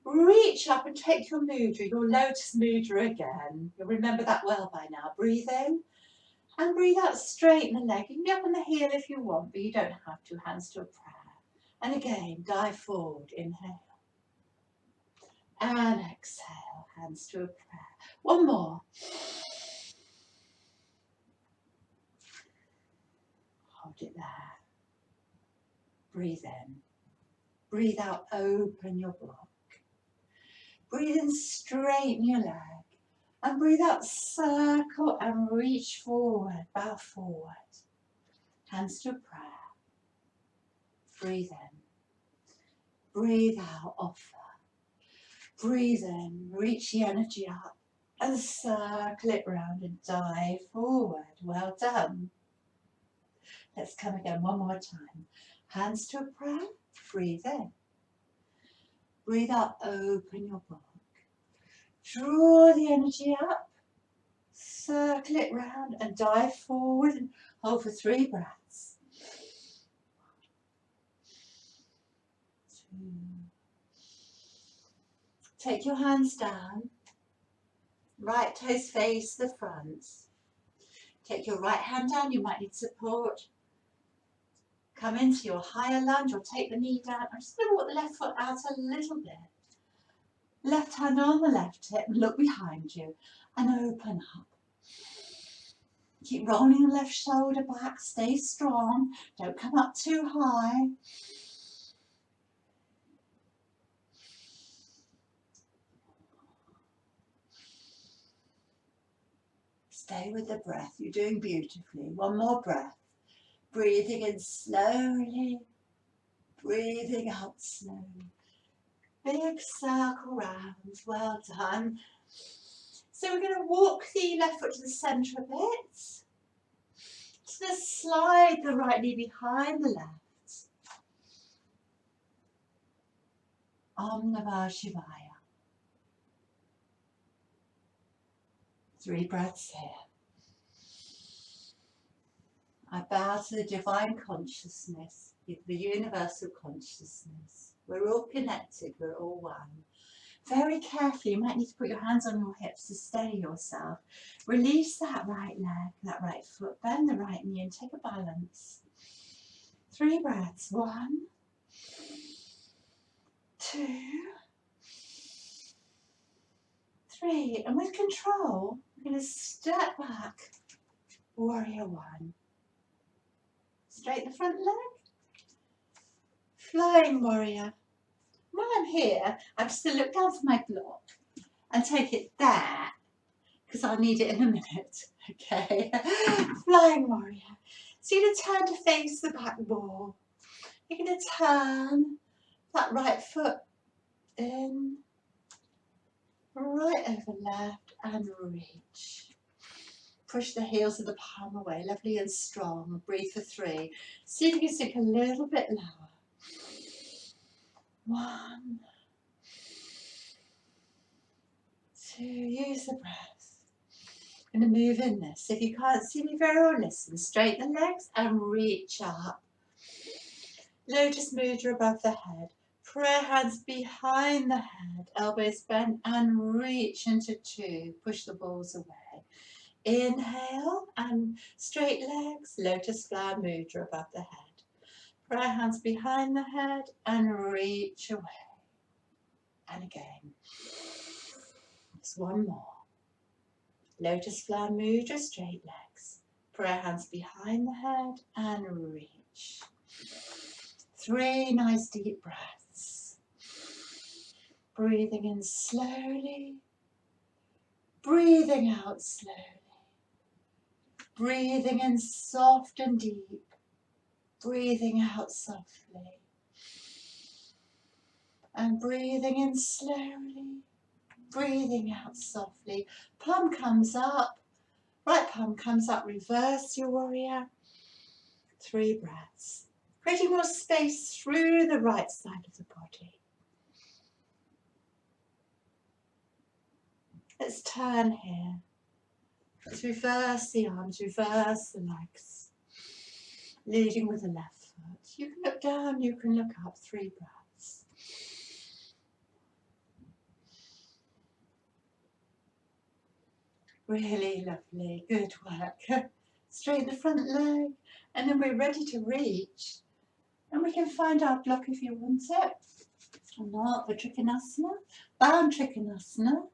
Reach up and take your mudra, your lotus mudra again. You'll remember that well by now. Breathe in and breathe out. Straighten the leg. You can be up on the heel if you want, but you don't have to. Hands to a prayer. And again, dive forward. Inhale. And exhale, hands to a prayer. One more. Hold it there. Breathe in. Breathe out, open your block. Breathe in, straighten your leg. And breathe out, circle and reach forward, bow forward. Hands to a prayer. Breathe in. Breathe out, offer. Breathe in, reach the energy up and circle it round and dive forward. Well done. Let's come again one more time. Hands to a prayer. Breathe in. Breathe out, open your block. Draw the energy up. Circle it round and dive forward and hold for 3 breaths. 2. Take your hands down, right toes face the front. Take your right hand down, you might need support. Come into your higher lunge or take the knee down. I'm just going to walk the left foot out a little bit. Left hand on the left hip, look behind you and open up. Keep rolling the left shoulder back, stay strong, don't come up too high. Stay with the breath, you're doing beautifully. One more breath. Breathing in slowly, breathing out slowly. Big circle round, well done. So we're going to walk the left foot to the centre a bit. Just going to slide the right knee behind the left. Om Namah Shivaya. 3 breaths here. I bow to the divine consciousness, the universal consciousness. We're all connected, we're all one. Very carefully, you might need to put your hands on your hips to steady yourself. Release that right leg, that right foot, bend the right knee and take a balance. 3 breaths. 1, 2, 3. And with control, we're going to step back. Warrior 1. Straighten the front leg. Flying warrior. While I'm here, I'm just going to look down for my block and take it there, because I'll need it in a minute. Okay. Flying warrior. So you're going to turn to face the back wall. You're going to turn that right foot in, right over left, and reach. Push the heels of the palm away, lovely and strong. Breathe for 3. See if you can sink a little bit lower. 1, 2, use the breath. I'm going to move in this. If you can't see me very well, listen. Straighten the legs and reach up. Lotus mudra above the head. Prayer hands behind the head. Elbows bent and reach into 2. Push the balls away. Inhale and straight legs. Lotus flower mudra above the head. Prayer hands behind the head and reach away. And again. Just one more. Lotus flower mudra, straight legs. Prayer hands behind the head and reach. 3 nice deep breaths. Breathing in slowly. Breathing out slowly. Breathing in soft and deep. Breathing out softly. And breathing in slowly. Breathing out softly. Palm comes up. Right palm comes up. Reverse your warrior. 3 breaths. Creating more space through the right side of the body. Let's turn here. Let's reverse the arms, reverse the legs. Leading with the left foot. You can look down, you can look up. 3 breaths. Really lovely, good work. Straighten the front leg, and then we're ready to reach. And we can find our block if you want it. Or not, for Trikonasana. Bound Trikonasana.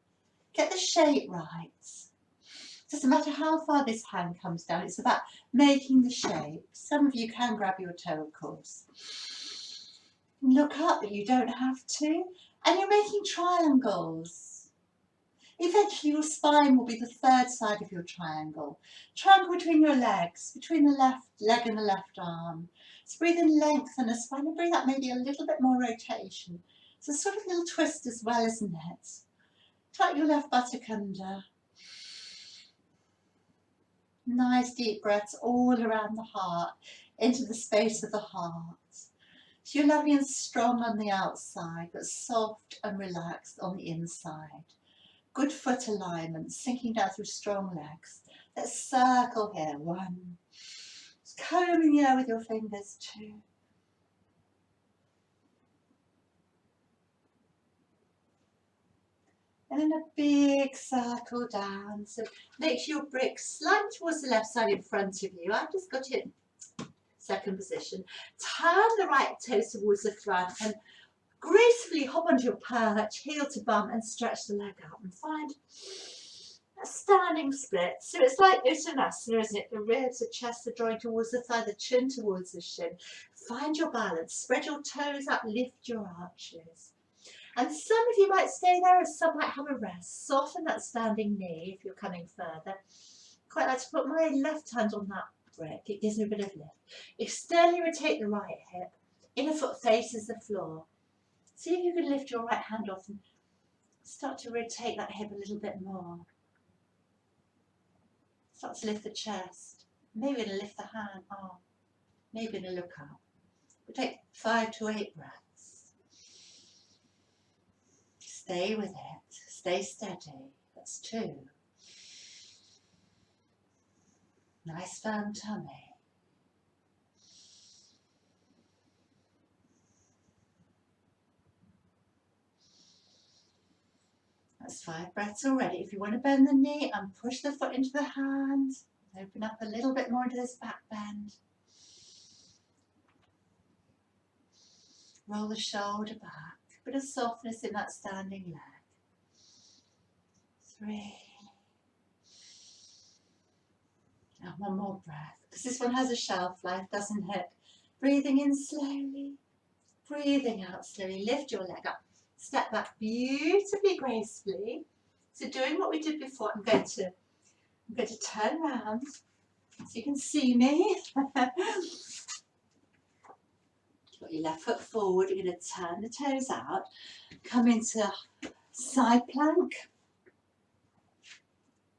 Get the shape right. Doesn't matter how far this hand comes down, it's about making the shape. Some of you can grab your toe, of course. Look up, but you don't have to. And you're making triangles. Eventually your spine will be the 3rd side of your triangle. Triangle between your legs, between the left leg and the left arm. So breathe in, lengthen the spine, and breathe out maybe a little bit more rotation. So sort of a little twist as well, isn't it? Tuck your left buttock under. Nice deep breaths all around the heart, into the space of the heart. So you're lovely and strong on the outside, but soft and relaxed on the inside. Good foot alignment, sinking down through strong legs. Let's circle here. 1. Just combing the air with your fingers. 2. And then a big circle down. So make sure your brick slightly towards the left side in front of you. I've just got it in 2nd position. Turn the right toes towards the front and Gracefully hop onto your perch, heel to bum, and stretch the leg out and find a standing split. So it's like Uttanasana, isn't it? The ribs, the chest are drawing towards the thigh, the chin towards the shin. Find your balance. Spread your toes out, lift your arches. And some of you might stay there, and some might have a rest. Soften that standing knee if you're coming further. Quite like to put my left hand on that brick. It gives me a bit of lift. Externally rotate the right hip. Inner foot faces the floor. See if you can lift your right hand off and start to rotate that hip a little bit more. Start to lift the chest. Maybe to lift the hand, arm. Maybe to look up. We'll take 5 to 8 breaths. Stay with it. Stay steady. That's 2. Nice firm tummy. That's 5 breaths already. If you want to bend the knee and push the foot into the hand, open up a little bit more into this back bend. Roll the shoulder back. Bit of softness in that standing leg. 3. And one more breath, because this one has a shelf life, doesn't it? Breathing in slowly, breathing out slowly. Lift your leg up, step back beautifully, gracefully. So doing what we did before, I'm going to turn around so you can see me. Got your left foot forward. You're going to turn the toes out, come into side plank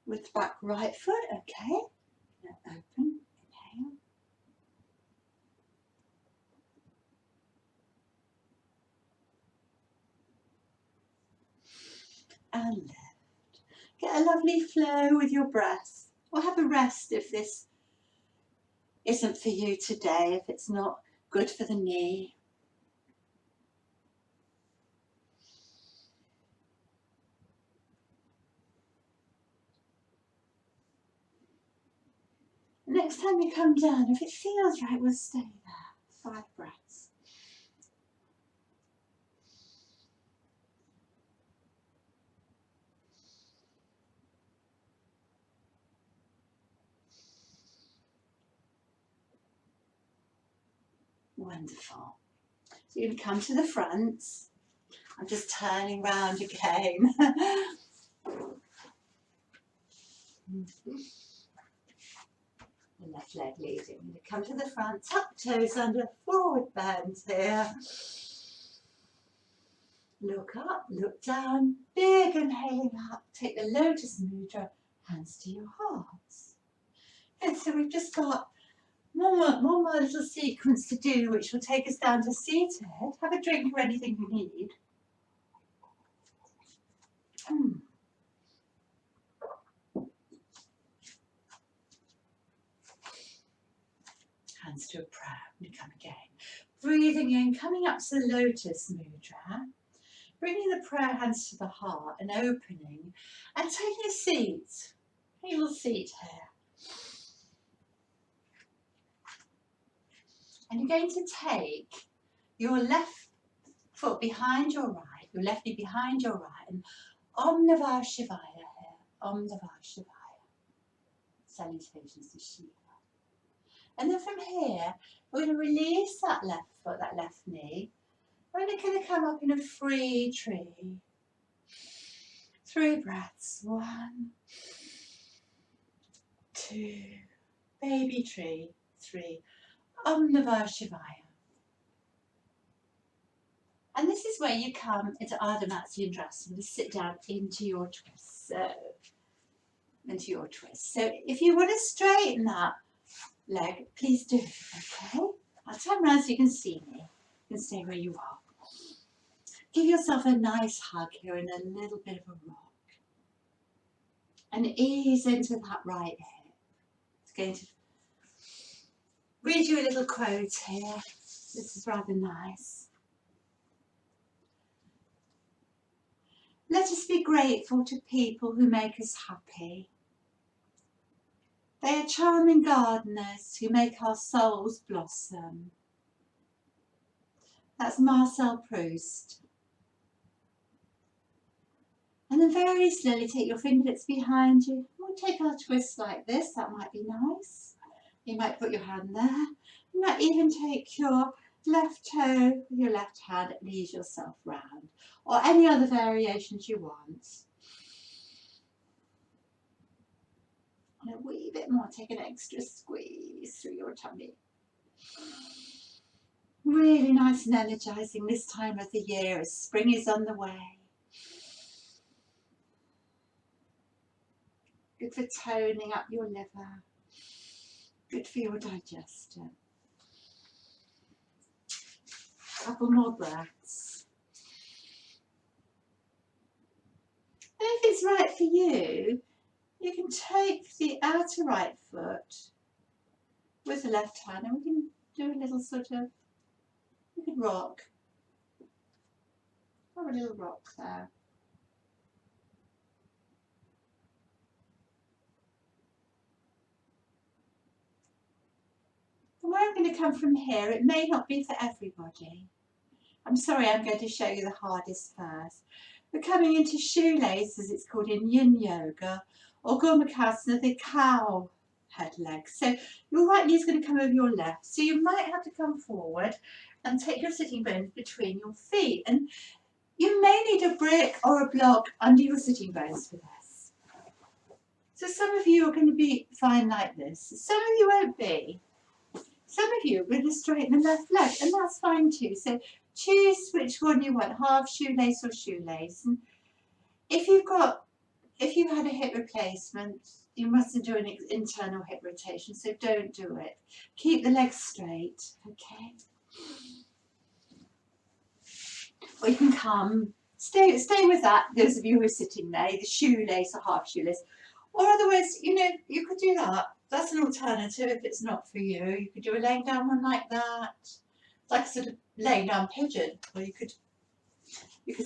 with the back right foot. Okay. Open, inhale. And lift. Get a lovely flow with your breath. Or have a rest if this isn't for you today, if it's not good for the knee. Next time you come down, if it feels right, we'll stay there. 5 breaths. Wonderful. So you're going to come to the front. I'm just turning round again. The left leg leading. You're going to come to the front, tuck toes under, forward bend here. Look up, look down, big inhaling up. Take the lotus mudra, hands to your hearts. And so we've just got one more little sequence to do, which will take us down to seated. Have a drink or anything you need. Hands to a prayer. We come again. Breathing in, coming up to the lotus mudra. Bringing the prayer hands to the heart and opening. And taking a seat. A little seat here. And you're going to take your left foot behind your right, your left knee behind your right, and Om Namah Shivaya here. Om Namah Shivaya. Salutations to Shiva. And then from here, we're going to release that left foot, that left knee. We're going to come up in a free tree. 3 breaths. 1, 2, baby tree. 3. Om Namah Shivaya. And this is where you come into Ardha Matsyendrasana to sit down into your twist. So, into your twist. So if you want to straighten that leg, please do. Okay? I'll turn around so you can see me. You can stay where you are. Give yourself a nice hug here and a little bit of a rock. And ease into that right hip. It's going to read you a little quote here. This is rather nice. Let us be grateful to people who make us happy. They are charming gardeners who make our souls blossom. That's Marcel Proust. And then very slowly take your fingertips behind you. We'll take our twist like this. That might be nice. You might put your hand there. You might even take your left toe with your left hand and ease yourself round. Or any other variations you want. And a wee bit more. Take an extra squeeze through your tummy. Really nice and energising this time of the year as spring is on the way. Good for toning up your liver. Good for your digestion. Couple more breaths. And if it's right for you, you can take the outer right foot with the left hand and we can do a little sort of, you could rock. Have a little rock there. And where I'm going to come from here, it may not be for everybody. I'm sorry, I'm going to show you the hardest first. We're coming into shoelace, as it's called in yin yoga, or gomukhasana, the cow head legs. So your right knee is going to come over your left. So you might have to come forward and take your sitting bones between your feet. And you may need a brick or a block under your sitting bones for this. So some of you are going to be fine like this. Some of you won't be. Some of you are going to straighten the left leg, and that's fine too. So choose which one you want, half shoelace or shoelace. And if you've had a hip replacement, you mustn't do an internal hip rotation, so don't do it. Keep the legs straight, okay? Or you can come, stay with that, those of you who are sitting there, the shoelace or half shoelace. Or otherwise, you know, you could do that. That's an alternative if it's not for you. You could do a laying down one like that, like a sort of laying down pigeon, or you could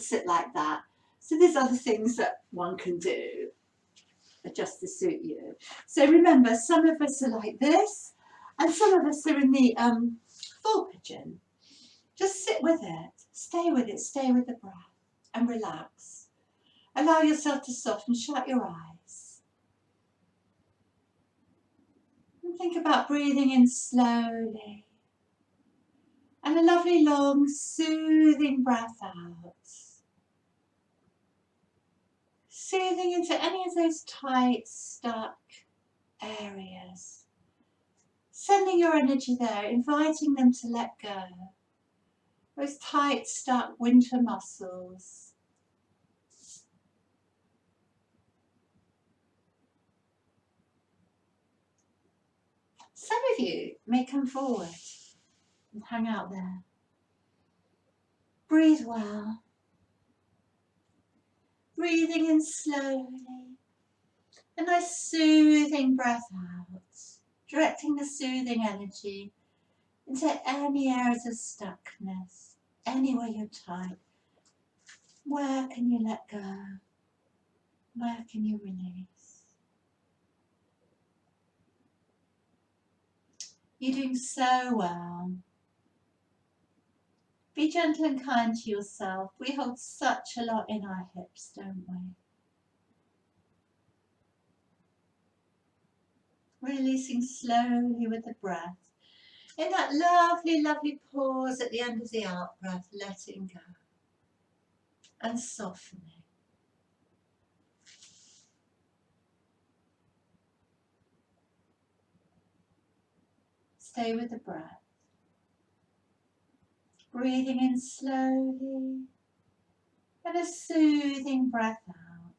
sit like that. So there's other things that one can do just to suit you. So remember, some of us are like this, and some of us are in the full pigeon. Just sit with it, stay with the breath, and relax. Allow yourself to soften, shut your eyes. And think about breathing in slowly. And a lovely long soothing breath out. Soothing into any of those tight, stuck areas. Sending your energy there, inviting them to let go. Those tight, stuck winter muscles. Some of you may come forward and hang out there. Breathe well. Breathing in slowly. A nice soothing breath out. Directing the soothing energy into any areas of stuckness, anywhere you're tight. Where can you let go? Where can you release? You're doing so well. Be gentle and kind to yourself. We hold such a lot in our hips, don't we? Releasing slowly with the breath. In that lovely, lovely pause at the end of the out breath, letting go and softening. Stay with the breath. Breathing in slowly and a soothing breath out.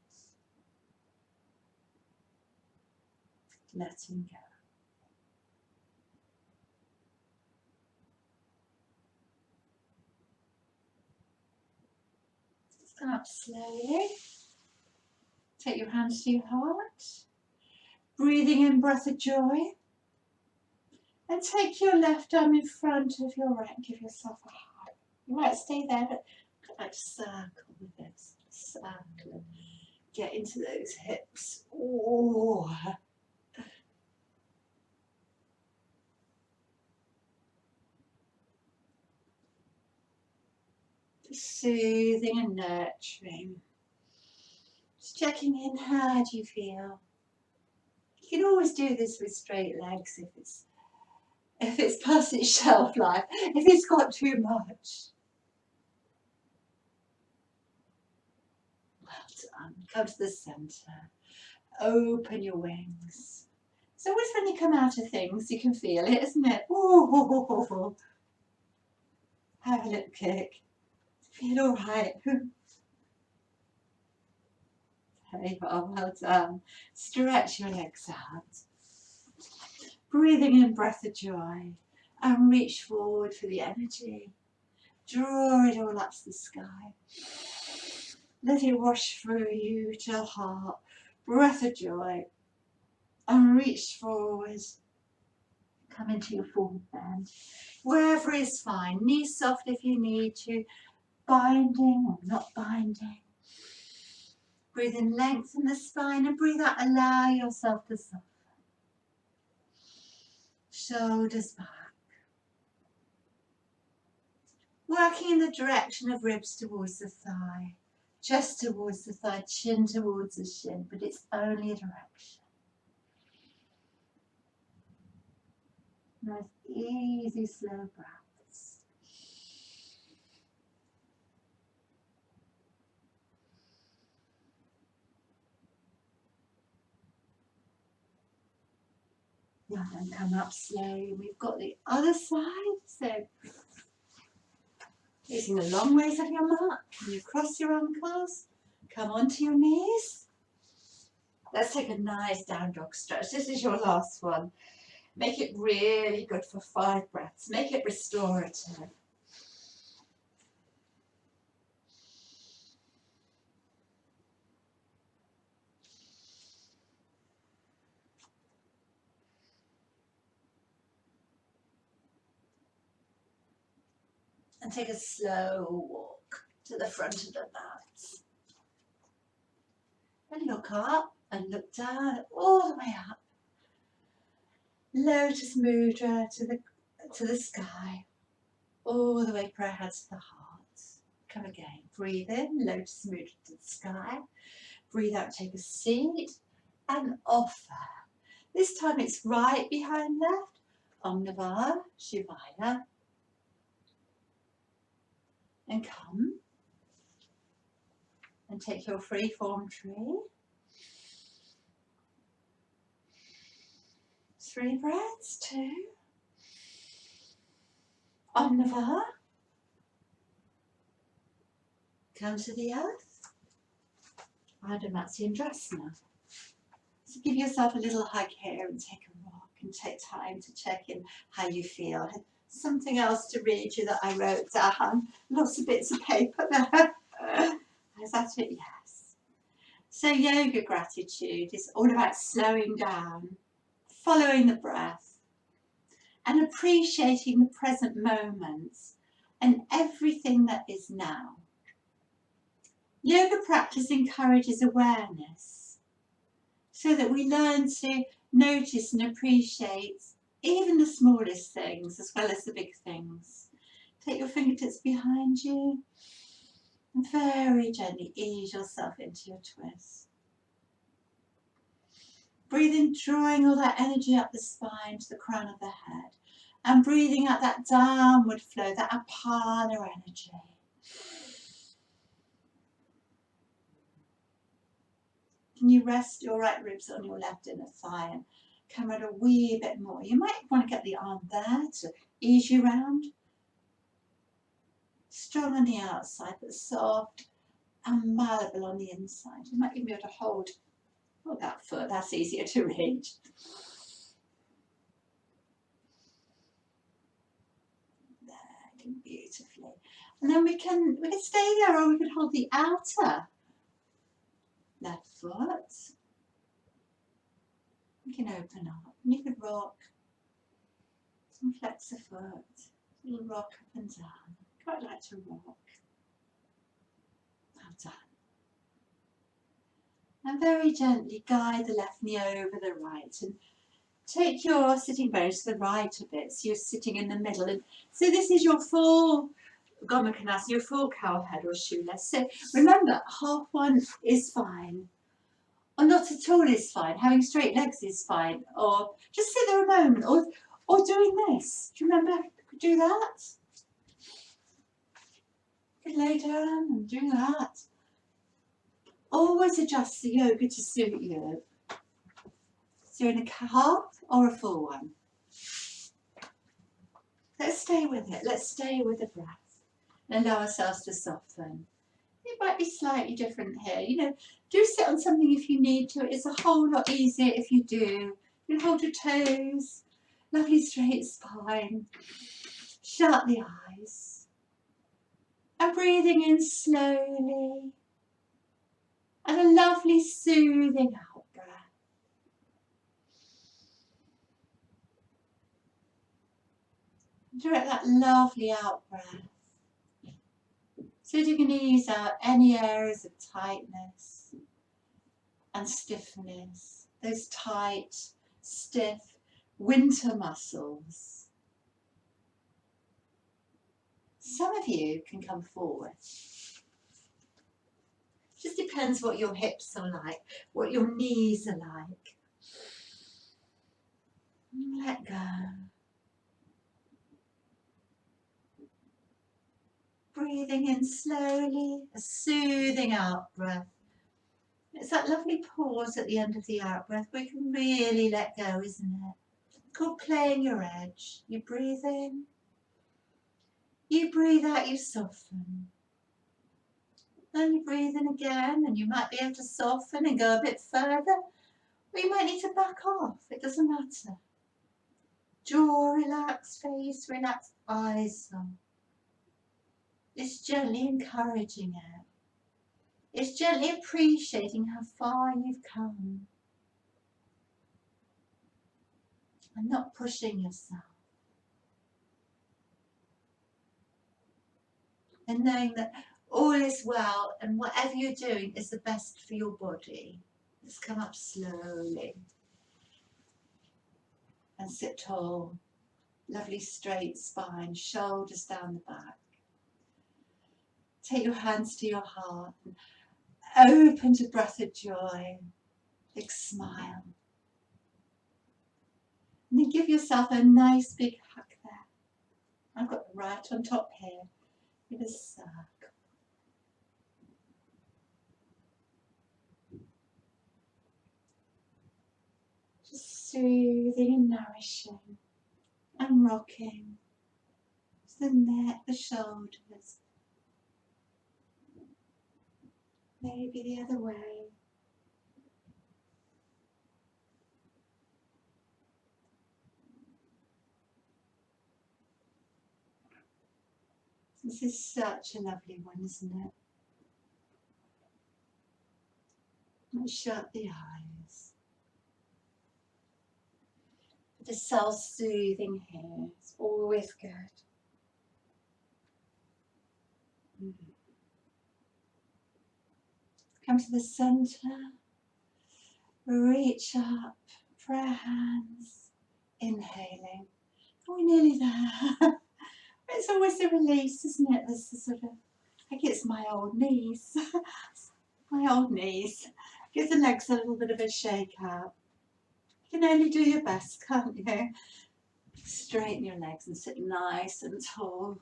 Letting go. Just come up slowly. Take your hands to your heart. Breathing in breath of joy. And take your left arm in front of your right and give yourself a hug. You might stay there, but like circle with this. Circle. Get into those hips. Oh. Just soothing and nurturing. Just checking in, how do you feel? You can always do this with straight legs if it's past its shelf life, if it's got too much. Well done. Come to the centre. Open your wings. It's always when you come out of things you can feel it, isn't it? Ooh. Have a little kick. Feel all right. There you are, well done. Stretch your legs out. Breathing in breath of joy. And reach forward for the energy. Draw it all up to the sky. Let it wash through you to your heart. Breath of joy. And reach forward. Come into your forward bend. Wherever is fine. Knees soft if you need to. Binding or not binding. Breathe in, lengthen the spine, and breathe out, allow yourself to soften. Shoulders back. Working in the direction of ribs towards the thigh. Chest towards the thigh, chin towards the shin, but it's only a direction. Nice, easy, slow breaths. Now then, come up slowly. We've got the other side, so using the long ways of your mat, can you cross your ankles? Come onto your knees. Let's take a nice down dog stretch. This is your last one. Make it really good for 5 breaths. Make it restorative. And take a slow walk to the front of the mat. And look up and look down, all the way up. Lotus mudra to the sky, all the way prayer to the heart. Come again. Breathe in, lotus mudra to the sky. Breathe out, take a seat and offer. This time it's right behind left. Om Namah Shivaya. And come and take your free form tree. 3 breaths, 2. Om Namah. Come to the earth. Ardha Matsyendrasana. So give yourself a little hug here and take a walk and take time to check in how you feel. Something else to read you that I wrote down. Lots of bits of paper there. Is that it? Yes. So yoga gratitude is all about slowing down, following the breath, and appreciating the present moments and everything that is now. Yoga practice encourages awareness so that we learn to notice and appreciate even the smallest things as well as the big things. Take your fingertips behind you and very gently ease yourself into your twist. Breathing, drawing all that energy up the spine to the crown of the head, and breathing out that downward flow, that apana energy. Can you rest your right ribs on your left inner thigh and come out a wee bit more? You might want to get the arm there to ease you round. Strong on the outside, but soft and malleable on the inside. You might even be able to hold that foot, that's easier to reach. There, beautifully. And then we can stay there, or we could hold the outer left foot. You can open up and you could rock and flex the foot. A little rock up and down. Quite like to rock. Well done. And very gently guide the left knee over the right and take your sitting bones to the right a bit, so you're sitting in the middle. And so this is your full Gomukhanasan, your full cow head or shoeless. So remember, half one is fine, or not at all is fine. Having straight legs is fine, or just sit there a moment, or doing this. Do you remember? Do that. You can lay down and do that. Always adjust the yoga to suit you. So you're in a half or a full one. Let's stay with it. Let's stay with the breath and allow ourselves to soften. It might be slightly different here. You know, do sit on something if you need to. It's a whole lot easier if you do. You can hold your toes, lovely straight spine. Shut the eyes. And breathing in slowly. And a lovely soothing out breath. Direct that lovely out breath. So you can ease out any areas of tightness and stiffness, those tight, stiff winter muscles. Some of you can come forward. Just depends what your hips are like, what your knees are like. Let go. Breathing in slowly, a soothing out breath. It's that lovely pause at the end of the out breath where you can really let go, isn't it? It's called playing your edge. You breathe in, you breathe out, you soften. Then you breathe in again and you might be able to soften and go a bit further, or you might need to back off. It doesn't matter. Jaw relaxed, face relaxed, eyes soft. It's gently encouraging it. It's gently appreciating how far you've come and not pushing yourself. And knowing that all is well and whatever you're doing is the best for your body. Let's come up slowly and sit tall. Lovely straight spine, shoulders down the back. Take your hands to your heart and open to breath of joy. Big smile. And then give yourself a nice big hug there. I've got right on top here. Give a circle. Just soothing and nourishing and rocking. The neck, the shoulders. Maybe the other way. This is such a lovely one, isn't it? And shut the eyes. The self-soothing here. It's always good. Come to the center. Reach up. Prayer hands. Inhaling. Oh, we're nearly there. It's always a release, isn't it? This is sort of, I think it's my old knees. My old knees. Give the legs a little bit of a shake out. You can only do your best, can't you? Straighten your legs and sit nice and tall.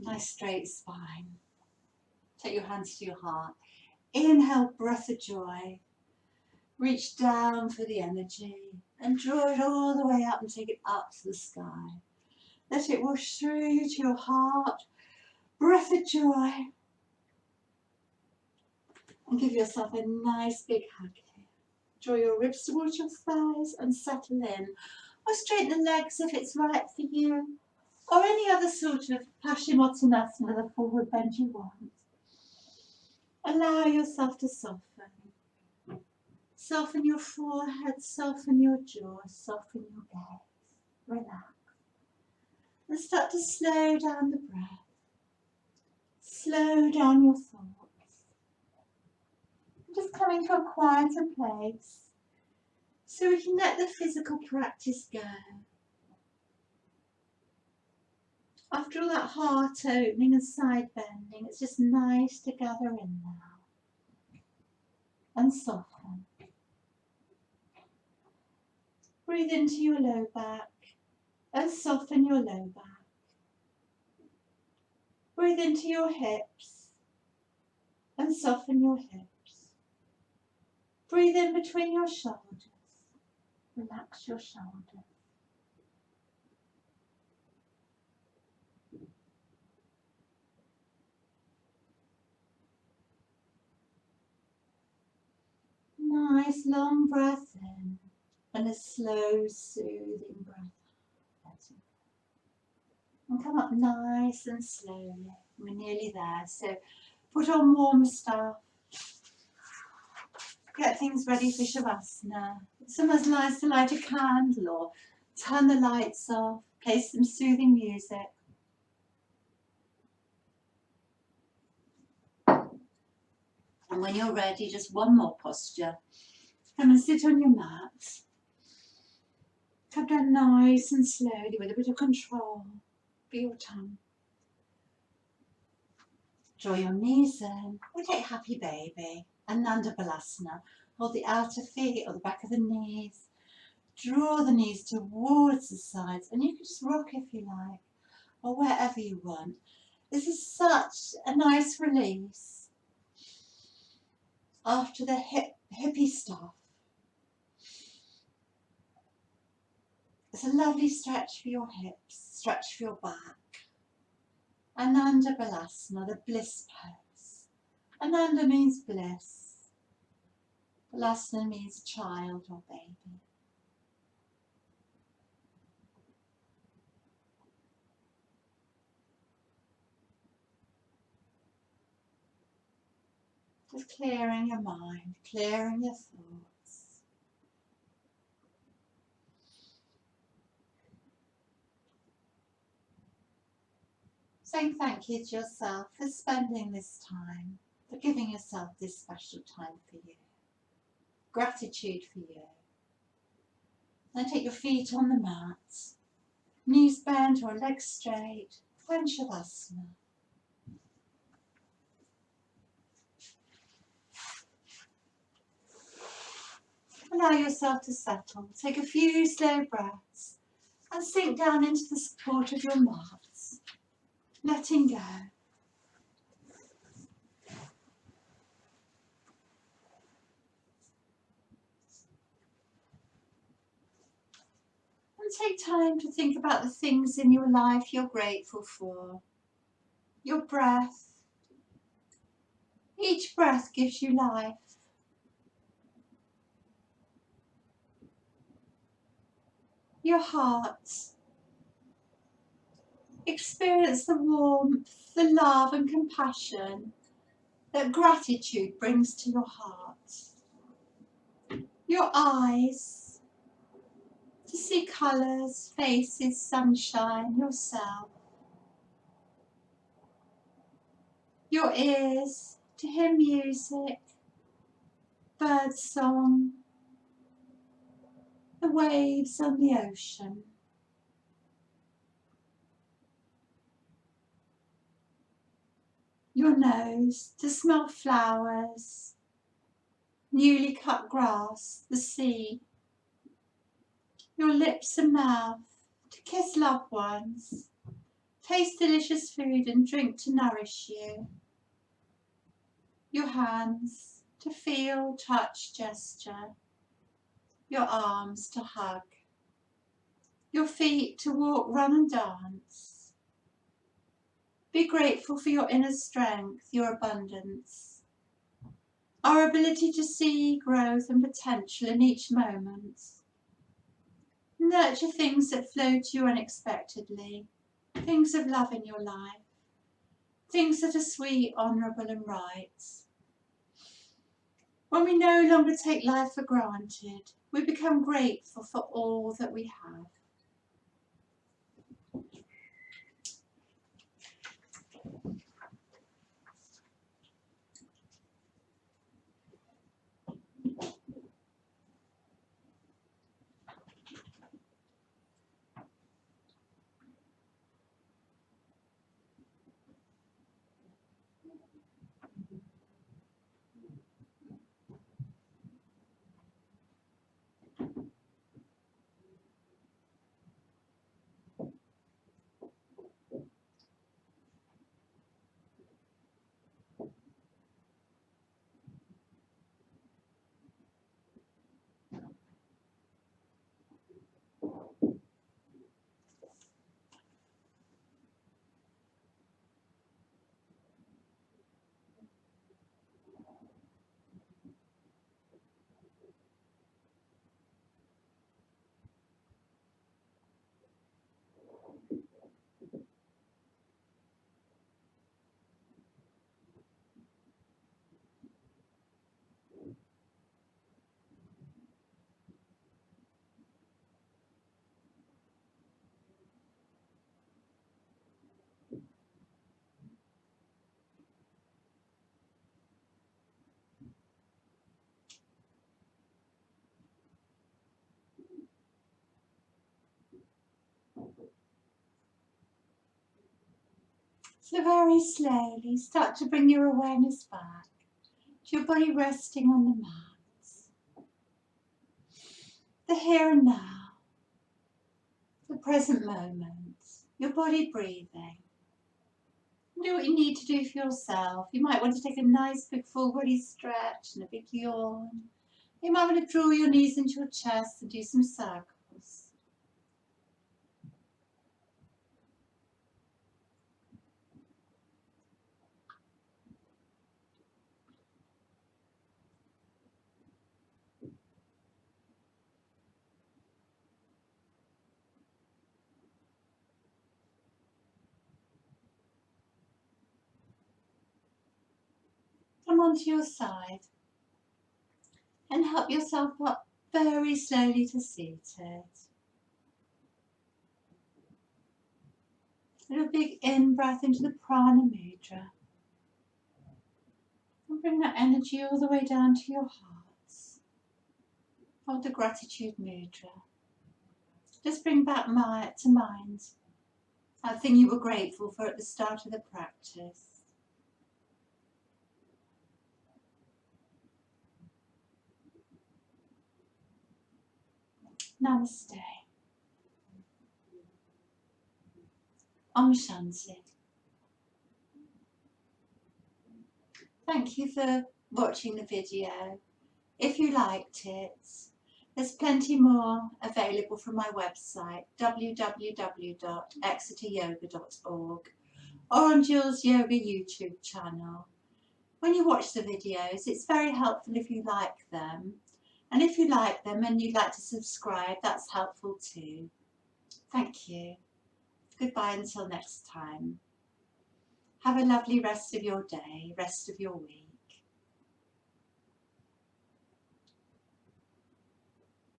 Nice straight spine. Take your hands to your heart. Inhale, breath of joy. Reach down for the energy and draw it all the way up and take it up to the sky. Let it wash through to your heart. Breath of joy. And give yourself a nice big hug here. Draw your ribs towards your thighs and settle in. Or straighten the legs if it's right for you. Or any other sort of Paschimottanasana, the forward bend you want. Allow yourself to soften. Soften your forehead, soften your jaw, soften your gaze. Relax. And start to slow down the breath. Slow down your thoughts. Just coming to a quieter place so we can let the physical practice go. After all that heart opening and side bending, it's just nice to gather in now and soften. Breathe into your low back and soften your low back. Breathe into your hips and soften your hips. Breathe in between your shoulders. Relax your shoulders. Nice long breath in and a slow, soothing breath out. And come up nice and slowly. We're nearly there. So put on warm stuff. Get things ready for Shavasana. It's sometimes nice to light a candle or turn the lights off. Play some soothing music. And when you're ready, just one more posture. Come and sit on your mat. Come down nice and slowly with a bit of control. Feel your tongue. Draw your knees in. We take Happy Baby and Nanda Balasana. Hold the outer feet or the back of the knees. Draw the knees towards the sides, and you can just rock if you like, or wherever you want. This is such a nice release after the hippie stuff. It's a lovely stretch for your hips, stretch for your back. Ananda Balasana, the bliss pose. Ananda means bliss. Balasana means child or baby. Just clearing your mind, clearing your thoughts. Saying thank you to yourself for spending this time, for giving yourself this special time for you. Gratitude for you. Then take your feet on the mat, knees bent or legs straight, find Shavasana. Allow yourself to settle. Take a few slow breaths and sink down into the support of your mat, letting go. And take time to think about the things in your life you're grateful for. Your breath. Each breath gives you life. Your heart. Experience the warmth, the love and compassion that gratitude brings to your heart. Your eyes, to see colours, faces, sunshine, yourself. Your ears, to hear music, bird song, the waves on the ocean. Your nose, to smell flowers, newly cut grass, the sea. Your lips and mouth, to kiss loved ones, taste delicious food and drink to nourish you. Your hands, to feel, touch, gesture. Your arms, to hug. Your feet, to walk, run and dance. Be grateful for your inner strength, your abundance. Our ability to see growth and potential in each moment. Nurture things that flow to you unexpectedly, things of love in your life, things that are sweet, honourable and right. When we no longer take life for granted, we become grateful for all that we have. So very slowly start to bring your awareness back to your body resting on the mat. The here and now, the present moment, your body breathing. Do what you need to do for yourself. You might want to take a nice big full body stretch and a big yawn. You might want to draw your knees into your chest and do some circles. Come onto your side and help yourself up very slowly to seated. A little big in-breath into the prana mudra. And bring that energy all the way down to your heart. Hold the gratitude mudra. Just bring back to mind that thing you were grateful for at the start of the practice. Namaste. Om Shanti. Thank you for watching the video. If you liked it, there's plenty more available from my website, www.exeteryoga.org, or on Jules Yoga YouTube channel. When you watch the videos, it's very helpful if you like them. And if you like them and you'd like to subscribe, that's helpful too. Thank you. Goodbye until next time. Have a lovely rest of your day, rest of your week.